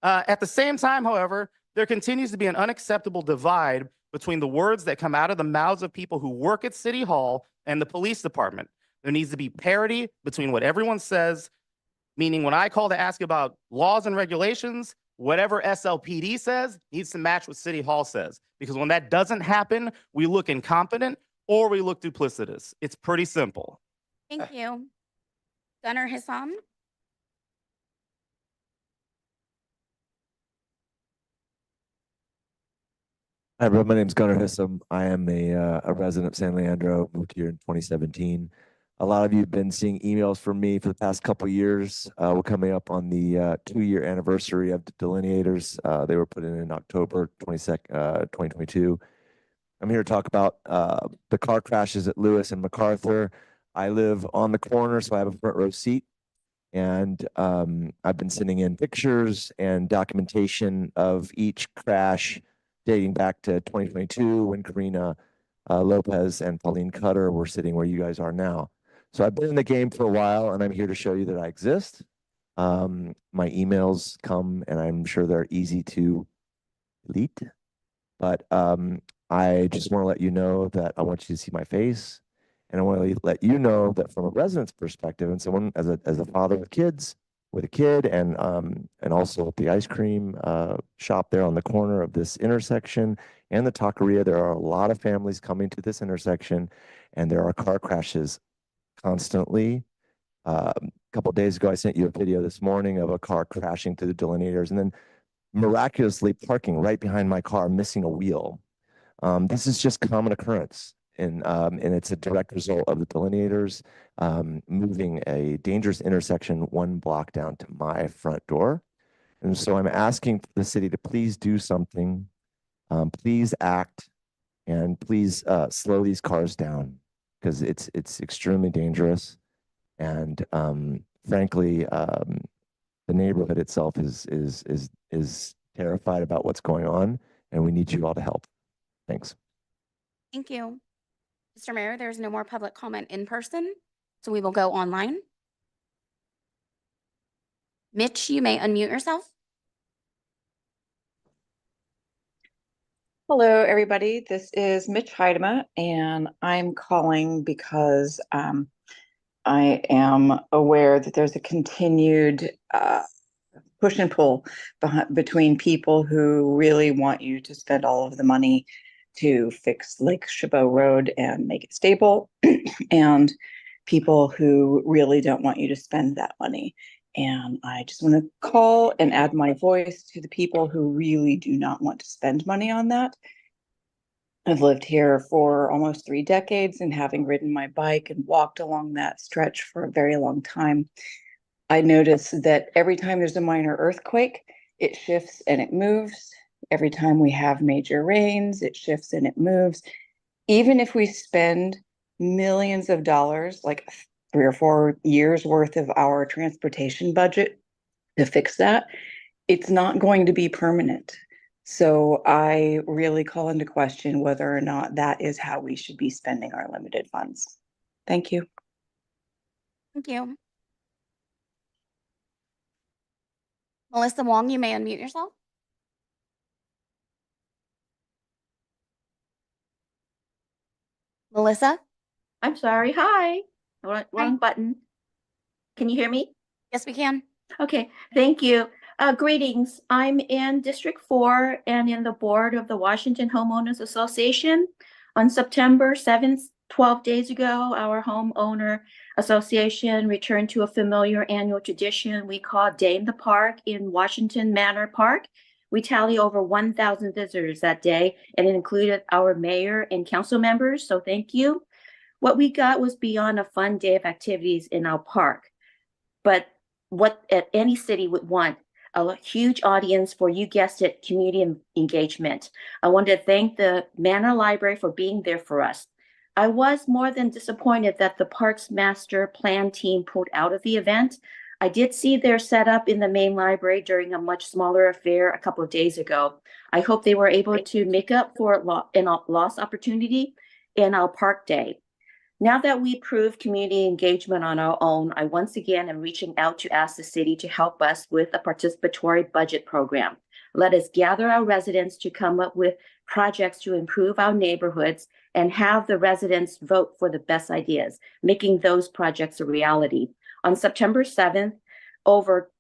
At the same time, however, there continues to be an unacceptable divide between the words that come out of the mouths of people who work at City Hall and the police department. There needs to be parity between what everyone says, meaning when I call to ask about laws and regulations, whatever SLPD says needs to match what City Hall says. Because when that doesn't happen, we look incompetent or we look duplicitous. It's pretty simple. Thank you. Gunnar Hassan. Hi, everyone. My name is Gunnar Hissam. I am a resident of San Leandro, moved here in 2017. A lot of you have been seeing emails from me for the past couple of years. We're coming up on the 2-year anniversary of the delineators. They were put in October 2022. I'm here to talk about the car crashes at Lewis and MacArthur. I live on the corner, so I have a front row seat. And I've been sending in pictures and documentation of each crash dating back to 2022 when Karina Lopez and Pauline Cutter were sitting where you guys are now. So I've been in the game for a while, and I'm here to show you that I exist. My emails come, and I'm sure they're easy to delete. But I just want to let you know that I want you to see my face. And I want to let you know that from a resident's perspective, and someone as a father with kids, with a kid, and also at the ice cream shop there on the corner of this intersection and the taqueria, there are a lot of families coming to this intersection, and there are car crashes constantly. A couple of days ago, I sent you a video this morning of a car crashing through the delineators and then miraculously parking right behind my car, missing a wheel. This is just common occurrence. And it's a direct result of the delineators moving a dangerous intersection 1 block down to my front door. And so I'm asking the city to please do something, please act, and please slow these cars down because it's extremely dangerous. And frankly, the neighborhood itself is terrified about what's going on, and we need you all to help. Thanks. Thank you. Mr. Mayor, there's no more public comment in person, so we will go online. Mitch, you may unmute yourself. Hello, everybody. This is Mitch Heidema, and I'm calling because I am aware that there's a continued push and pull between people who really want you to spend all of the money to fix Lake Chabot Road and make it stable, and people who really don't want you to spend that money. And I just want to call and add my voice to the people who really do not want to spend money on that. I've lived here for almost 3 decades, and having ridden my bike and walked along that stretch for a very long time, I notice that every time there's a minor earthquake, it shifts and it moves. Every time we have major rains, it shifts and it moves. Even if we spend millions of dollars, like 3 or 4 years worth of our transportation budget to fix that, it's not going to be permanent. So I really call into question whether or not that is how we should be spending our limited funds. Thank you. Thank you. Melissa Wong, you may unmute yourself. Melissa? I'm sorry. Hi. Wrong button. Can you hear me? Yes, we can. Okay. Thank you. Greetings. I'm in District 4 and in the board of the Washington Homeowners Association. On September 7th, 12 days ago, our homeowner association returned to a familiar annual tradition we call Day in the Park in Washington Manor Park. We tally over 1,000 visitors that day, and it included our mayor and council members, so thank you. What we got was beyond a fun day of activities in our park, but what any city would want, a huge audience for, you guessed it, community engagement. I want to thank the Manor Library for being there for us. I was more than disappointed that the Parks Master Plan team pulled out of the event. I did see their setup in the main library during a much smaller affair a couple of days ago. I hope they were able to make up for a lost opportunity in our park day. Now that we proved community engagement on our own, I once again am reaching out to ask the city to help us with a participatory budget program. Let us gather our residents to come up with projects to improve our neighborhoods and have the residents vote for the best ideas, making those projects a reality. On September 7th, over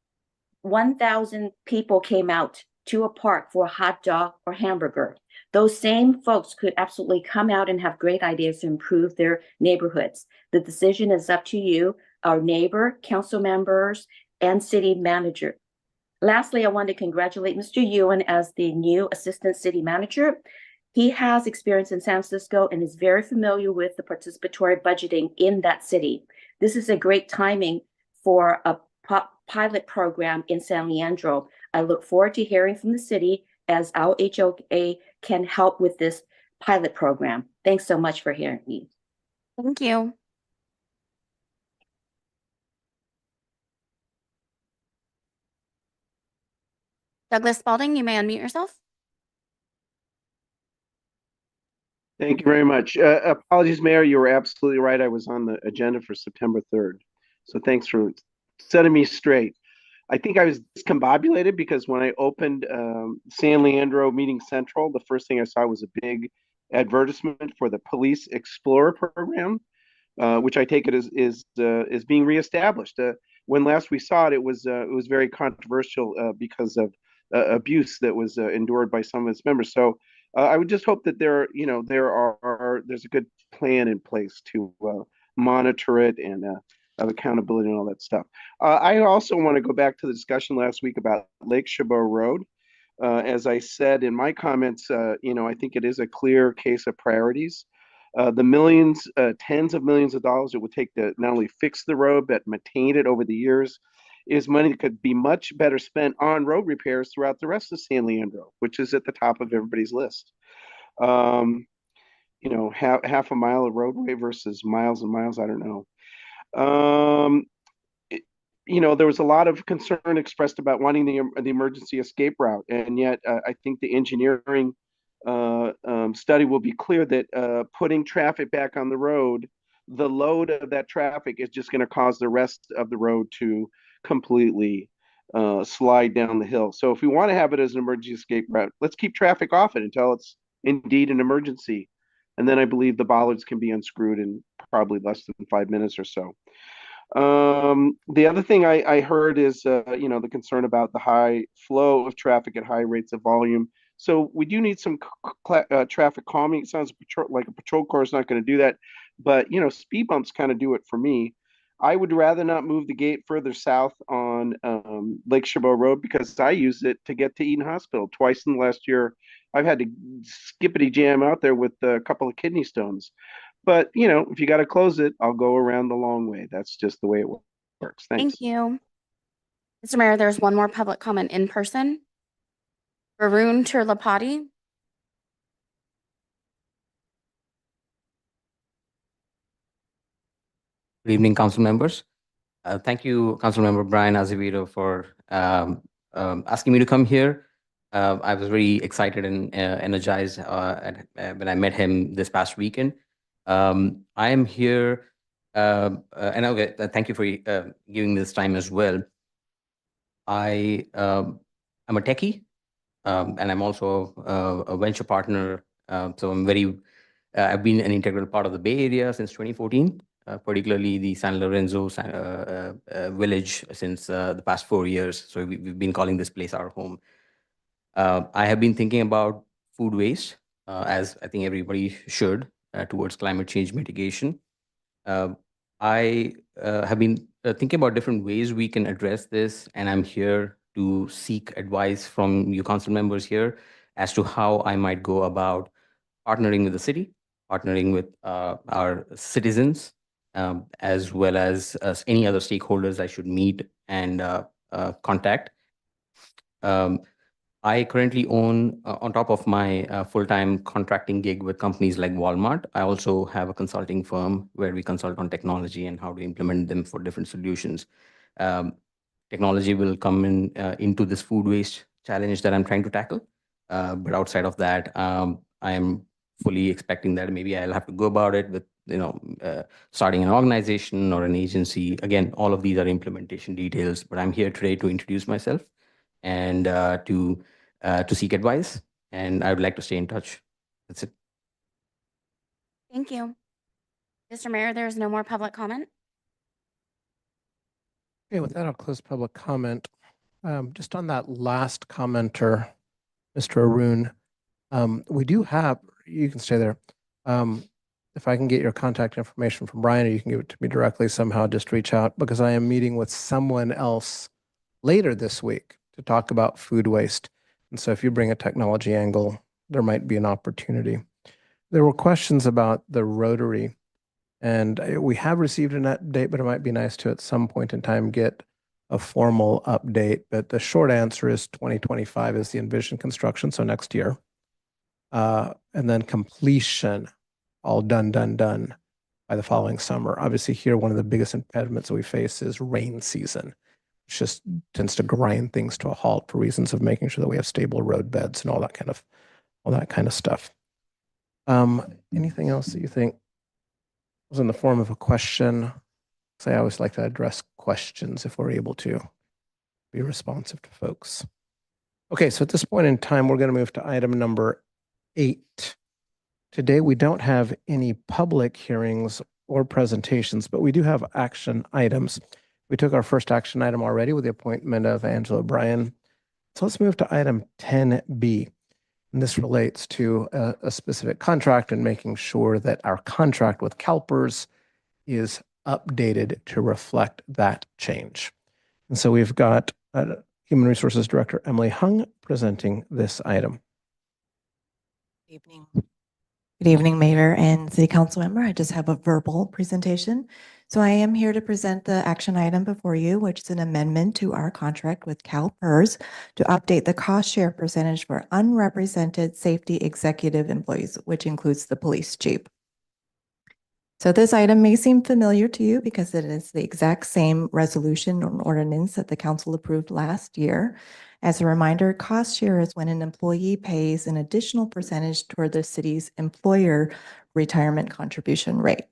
1,000 people came out to a park for a hot dog or hamburger. Those same folks could absolutely come out and have great ideas to improve their neighborhoods. The decision is up to you, our neighbor, council members, and city manager. Lastly, I want to congratulate Mr. Ewan as the new assistant city manager. He has experience in San Francisco and is very familiar with the participatory budgeting in that city. This is a great timing for a pilot program in San Leandro. I look forward to hearing from the city as our HOA can help with this pilot program. Thanks so much for hearing me. Thank you. Douglas Spalding, you may unmute yourself. Thank you very much. Apologies, Mayor, you were absolutely right. I was on the agenda for September 3rd. So thanks for setting me straight. I think I was discombobulated because when I opened San Leandro Meeting Central, the first thing I saw was a big advertisement for the Police Explorer program, which I take it is being reestablished. When last we saw it, it was very controversial because of abuse that was endured by some of its members. So I would just hope that there's a good plan in place to monitor it and of accountability and all that stuff. I also want to go back to the discussion last week about Lake Chabot Road. As I said in my comments, I think it is a clear case of priorities. The millions, tens of millions of dollars it would take to not only fix the road, but maintain it over the years is money that could be much better spent on road repairs throughout the rest of San Leandro, which is at the top of everybody's list. Half a mile of roadway versus miles and miles, I don't know. There was a lot of concern expressed about wanting the emergency escape route, and yet I think the engineering study will be clear that putting traffic back on the road, the load of that traffic is just going to cause the rest of the road to completely slide down the hill. So if we want to have it as an emergency escape route, let's keep traffic off it until it's indeed an emergency. And then I believe the bollards can be unscrewed in probably less than 5 minutes or so. The other thing I heard is, the concern about the high flow of traffic at high rates of volume. So we do need some traffic calming. It sounds like a patrol car is not going to do that, but speed bumps kind of do it for me. I would rather not move the gate further south on Lake Chabot Road because I use it to get to Eden Hospital twice in the last year. I've had to skippity jam out there with a couple of kidney stones. But, if you got to close it, I'll go around the long way. That's just the way it works. Thanks. Thank you. Mr. Mayor, there's one more public comment in person. Varun Turlapati. Good evening, council members. Thank you, Councilmember Brian Azevedo, for asking me to come here. I was very excited and energized when I met him this past weekend. I am here, and okay, thank you for giving me this time as well. I'm a techie, and I'm also a venture partner. So I've been an integral part of the Bay Area since 2014. Particularly the San Lorenzo village since the past 4 years. So we've been calling this place our home. I have been thinking about food waste, as I think everybody should, towards climate change mitigation. I have been thinking about different ways we can address this, and I'm here to seek advice from you council members here as to how I might go about partnering with the city, partnering with our citizens, as well as any other stakeholders I should meet and contact. I currently own, on top of my full-time contracting gig with companies like Walmart, I also have a consulting firm where we consult on technology and how to implement them for different solutions. Technology will come into this food waste challenge that I'm trying to tackle. But outside of that, I am fully expecting that maybe I'll have to go about it with starting an organization or an agency. Again, all of these are implementation details, but I'm here today to introduce myself and to seek advice, and I would like to stay in touch. That's it. Thank you. Mr. Mayor, there is no more public comment. Okay, with that, I'll close public comment. Just on that last commenter, Mr. Arun, we do have, you can stay there. If I can get your contact information from Brian, or you can give it to me directly somehow, just reach out, because I am meeting with someone else later this week to talk about food waste. And so if you bring a technology angle, there might be an opportunity. There were questions about the Rotary, and we have received an update, but it might be nice to at some point in time get a formal update. But the short answer is 2025 is the envisioned construction, so next year. And then completion, all done by the following summer. Obviously here, one of the biggest impediments that we face is rain season. It just tends to grind things to a halt for reasons of making sure that we have stable road beds and all that kind of stuff. Anything else that you think was in the form of a question? So I always like to address questions if we're able to be responsive to folks. Okay, so at this point in time, we're going to move to item number 8. Today, we don't have any public hearings or presentations, but we do have action items. We took our first action item already with the appointment of Angela Bryan. So let's move to item 10B. And this relates to a specific contract and making sure that our contract with CalPERS is updated to reflect that change. And so we've got Human Resources Director Emily Hung presenting this item. Good evening. Good evening, Mayor and City Council member. I just have a verbal presentation. So I am here to present the action item before you, which is an amendment to our contract with CalPERS to update the cost share percentage for unrepresented safety executive employees, which includes the police chief. So this item may seem familiar to you because it is the exact same resolution or ordinance that the council approved last year. As a reminder, cost share is when an employee pays an additional percentage toward the city's employer retirement contribution rate.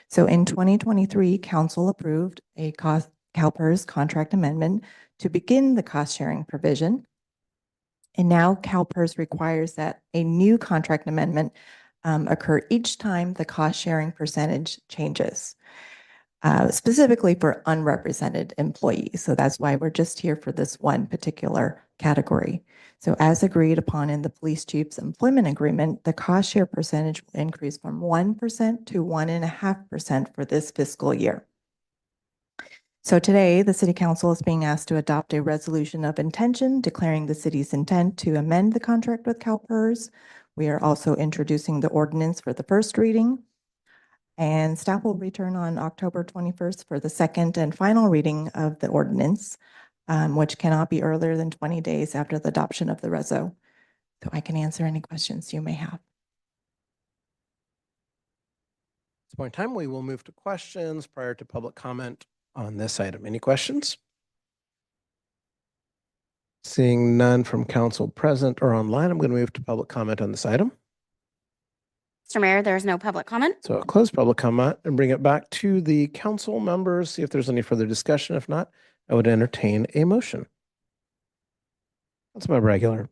So in 2023, council approved a CalPERS contract amendment to begin the cost sharing provision. And now CalPERS requires that a new contract amendment occur each time the cost sharing percentage changes, specifically for unrepresented employees. So that's why we're just here for this one particular category. So as agreed upon in the police chief's employment agreement, the cost share percentage will increase from 1% to 1.5% for this fiscal year. So today, the City Council is being asked to adopt a resolution of intention declaring the city's intent to amend the contract with CalPERS. We are also introducing the ordinance for the first reading, and staff will return on October 21st for the second and final reading of the ordinance, which cannot be earlier than 20 days after the adoption of the reso. So I can answer any questions you may have. At this point in time, we will move to questions prior to public comment on this item. Any questions? Seeing none from council present or online, I'm going to move to public comment on this item. Mr. Mayor, there is no public comment. So I'll close public comment and bring it back to the council members, see if there's any further discussion. If not, I would entertain a motion. Councilmember Aguilar.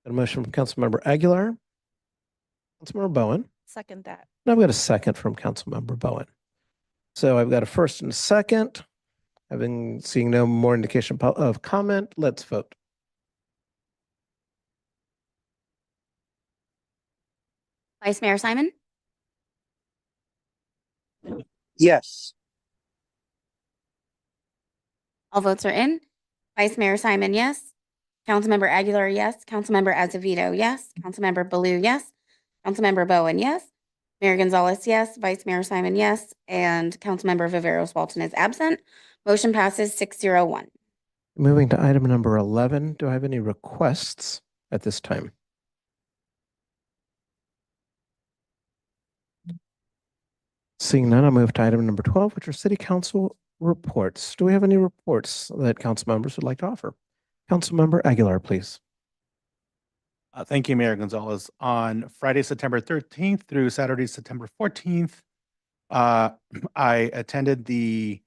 Got a motion from Councilmember Aguilar. Councilmember Bowen. Second that. And I've got a second from Councilmember Bowen. So I've got a first and a second. Seeing no more indication of comment, let's vote. Vice Mayor Simon, Yes. all votes are in. Vice Mayor Simon, yes. Councilmember Aguilar, yes. Councilmember Azevedo, yes. Councilmember Baloo, yes. Councilmember Bowen, yes. Mayor Gonzalez, yes. Vice Mayor Simon, yes. And Councilmember Viveros Walton is absent. Motion passes 6-0-1. Moving to item number 11, do I have any requests at this time? Seeing none, I'll move to item number 12, which are city council reports. Do we have any reports that council members would like to offer? Councilmember Aguilar, please. Thank you, Mayor Gonzalez. On Friday, September 13th through Saturday, September 14th, I attended the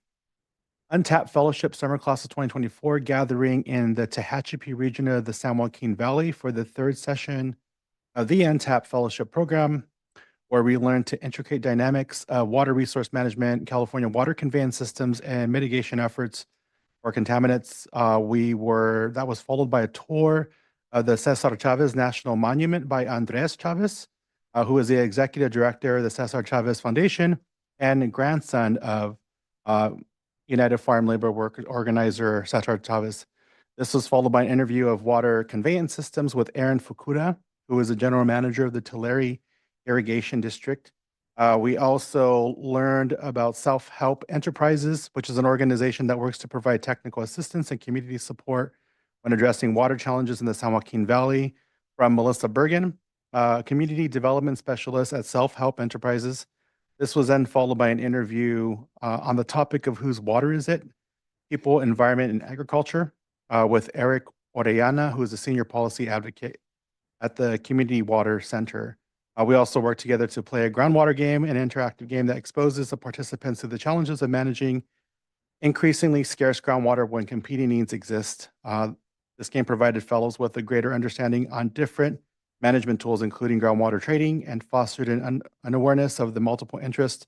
Untapped Fellowship Summer Class of 2024 gathering in the Tehachapi region of the San Joaquin Valley for the third session of the Untapped Fellowship Program, where we learned to intricate dynamics of water resource management, California water conveyance systems, and mitigation efforts for contaminants. That was followed by a tour of the Cesar Chavez National Monument by Andres Chavez, who is the executive director of the Cesar Chavez Foundation and grandson of United Farm Labor Workers organizer Cesar Chavez. This was followed by an interview of water conveyance systems with Aaron Fukuda, who is the general manager of the Tulare Irrigation District. We also learned about Self-Help Enterprises, which is an organization that works to provide technical assistance and community support when addressing water challenges in the San Joaquin Valley, from Melissa Bergen, community development specialist at Self-Help Enterprises. This was then followed by an interview on the topic of whose water is it? People, Environment, and Agriculture with Eric Orellana, who is a senior policy advocate at the Community Water Center. We also work together to play a groundwater game, an interactive game that exposes the participants to the challenges of managing increasingly scarce groundwater when competing needs exist. This game provided fellows with a greater understanding on different management tools, including groundwater trading, and fostered an awareness of the multiple interests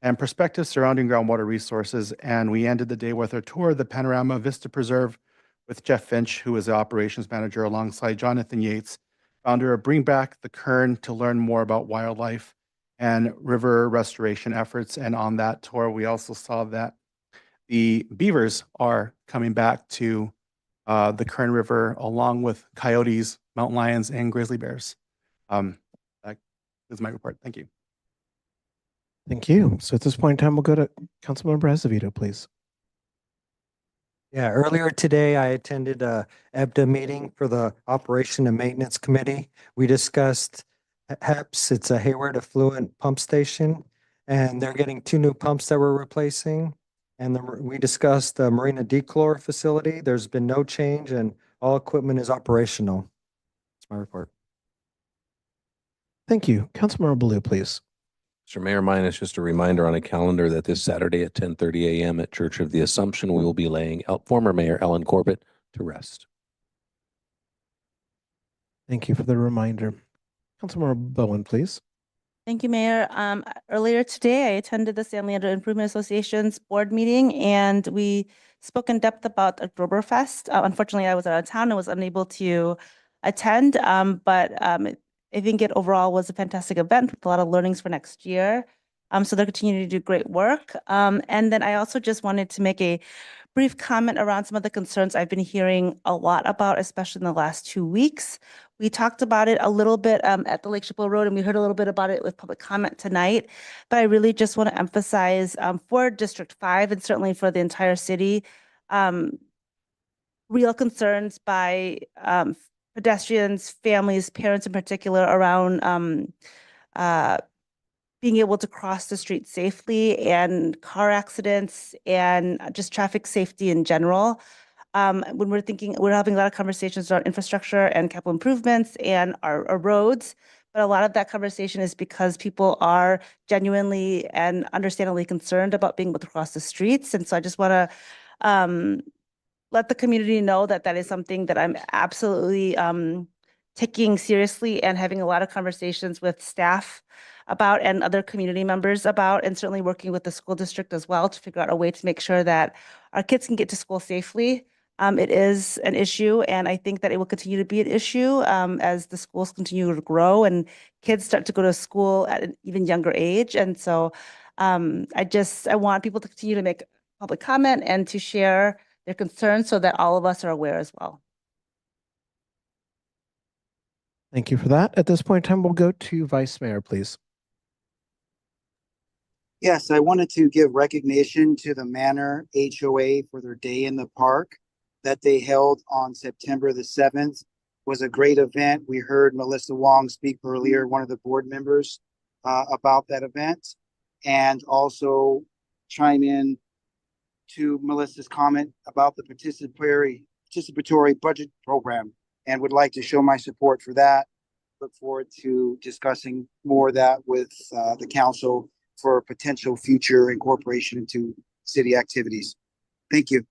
and perspectives surrounding groundwater resources. And we ended the day with a tour of the Panorama Vista Preserve with Jeff Finch, who is the operations manager, alongside Jonathan Yates, founder of Bring Back the Kern, to learn more about wildlife and river restoration efforts. And on that tour, we also saw that the beavers are coming back to the Kern River, along with coyotes, mountain lions, and grizzly bears. That is my report. Thank you. Thank you. So at this point in time, we'll go to Councilmember Azevedo, please. Yeah, earlier today, I attended a EBDA meeting for the Operation and Maintenance Committee. We discussed HEPS. It's a Hayward Effluent Pump Station, and they're getting 2 new pumps that we're replacing. And we discussed the Marina Dechlor facility. There's been no change and all equipment is operational. That's my report. Thank you. Councilmember Baloo, please. Mr. Mayor, mine is just a reminder on a calendar that this Saturday at 10:30 a.m. at Church of the Assumption, we will be laying former Mayor Ellen Corbett to rest. Thank you for the reminder. Councilmember Bowen, please. Thank you, Mayor. Earlier today, I attended the San Leandro Improvement Association's board meeting, and we spoke in depth about Oktoberfest. Unfortunately, I was out of town and was unable to attend, but I think it overall was a fantastic event with a lot of learnings for next year. So they're continuing to do great work. And then I also just wanted to make a brief comment around some of the concerns I've been hearing a lot about, especially in the last 2 weeks. We talked about it a little bit at the Lake Chapelle Road, and we heard a little bit about it with public comment tonight. But I really just want to emphasize for District 5 and certainly for the entire city, real concerns by pedestrians, families, parents in particular, around being able to cross the street safely, and car accidents, and just traffic safety in general. When we're having a lot of conversations about infrastructure and capital improvements and our roads, but a lot of that conversation is because people are genuinely and understandably concerned about being able to cross the streets. And so I just want to let the community know that that is something that I'm absolutely taking seriously and having a lot of conversations with staff about and other community members about, and certainly working with the school district as well to figure out a way to make sure that our kids can get to school safely. It is an issue, and I think that it will continue to be an issue as the schools continue to grow and kids start to go to school at an even younger age. And so I want people to continue to make public comment and to share their concerns so that all of us are aware as well. Thank you for that. At this point in time, we'll go to Vice Mayor, please. Yes, I wanted to give recognition to the Manor HOA for their day in the park that they held on September the 7th. It was a great event. We heard Melissa Wong speak earlier, one of the board members, about that event, and also chime in to Melissa's comment about the participatory budget program, and would like to show my support for that. Look forward to discussing more of that with the council for potential future incorporation into city activities. Thank you.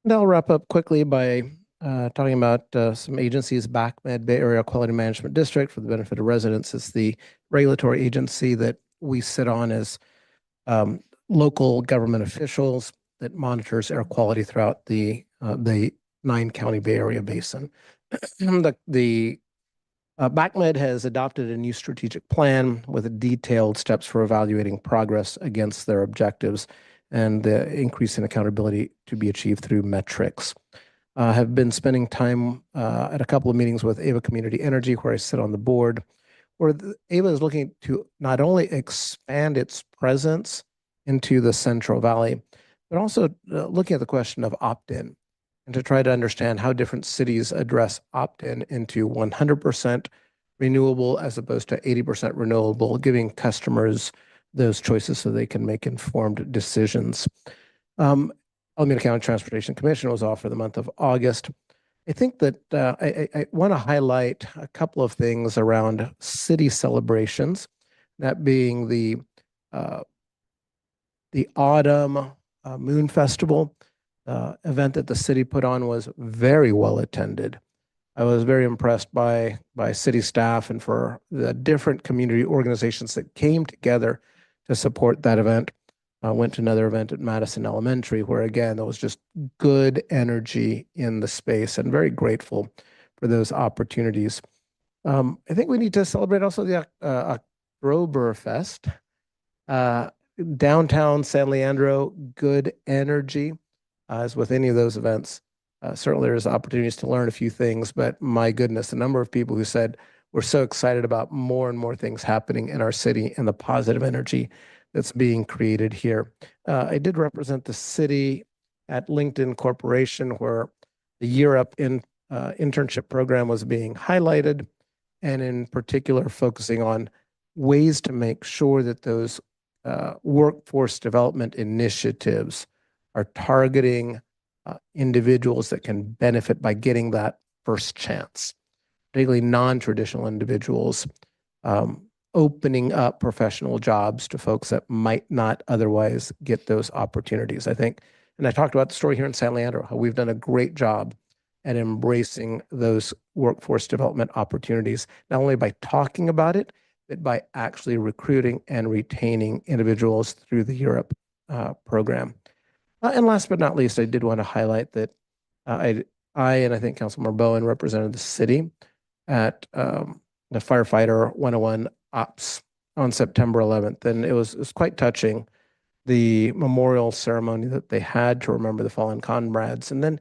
And I'll wrap up quickly by talking about some agencies. BACMed, Bay Area Quality Management District, for the benefit of residents, is the regulatory agency that we sit on as local government officials that monitors air quality throughout the 9-county Bay Area basin. The BACMed has adopted a new strategic plan with detailed steps for evaluating progress against their objectives. and the increase in accountability to be achieved through metrics. Have been spending time at a couple of meetings with Ava Community Energy, where I sit on the board, where Ava is looking to not only expand its presence into the Central Valley, but also looking at the question of opt-in and to try to understand how different cities address opt-in into 100% renewable as opposed to 80% renewable, giving customers those choices so they can make informed decisions. Alameda County Transportation Commission was off for the month of August. I think that I want to highlight a couple of things around city celebrations, that being the Autumn Moon Festival event that the city put on was very well attended. I was very impressed by city staff and for the different community organizations that came together to support that event. I went to another event at Madison Elementary where, again, there was just good energy in the space, and very grateful for those opportunities. I think we need to celebrate also the Oktoberfest. Downtown San Leandro, good energy. As with any of those events, certainly there's opportunities to learn a few things, but my goodness, the number of people who said we're so excited about more and more things happening in our city and the positive energy that's being created here. I did represent the city at LinkedIn Corporation, where the Year Up internship program was being highlighted, and in particular focusing on ways to make sure that those workforce development initiatives are targeting individuals that can benefit by getting that first chance, particularly non-traditional individuals, opening up professional jobs to folks that might not otherwise get those opportunities. I think, and I talked about the story here in San Leandro, how we've done a great job at embracing those workforce development opportunities, not only by talking about it, but by actually recruiting and retaining individuals through the Year Up program. And last but not least, I did want to highlight that I and I think Councilmember Bowen represented the city at the Firefighter 101 Ops on September 11th. And it was quite touching, the memorial ceremony that they had to remember the fallen comrades. And then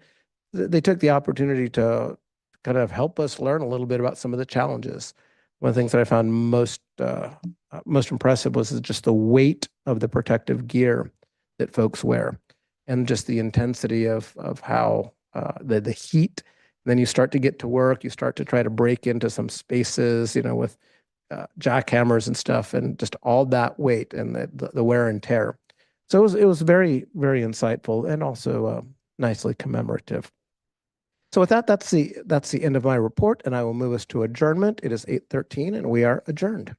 they took the opportunity to kind of help us learn a little bit about some of the challenges. One of the things that I found most impressive was just the weight of the protective gear that folks wear, and just the intensity of how the heat. And then you start to get to work, you start to try to break into some spaces, with jackhammers and stuff, and just all that weight and the wear and tear. So it was very, very insightful and also nicely commemorative. So with that, that's the end of my report, and I will move us to adjournment. It is 8:13 and we are adjourned.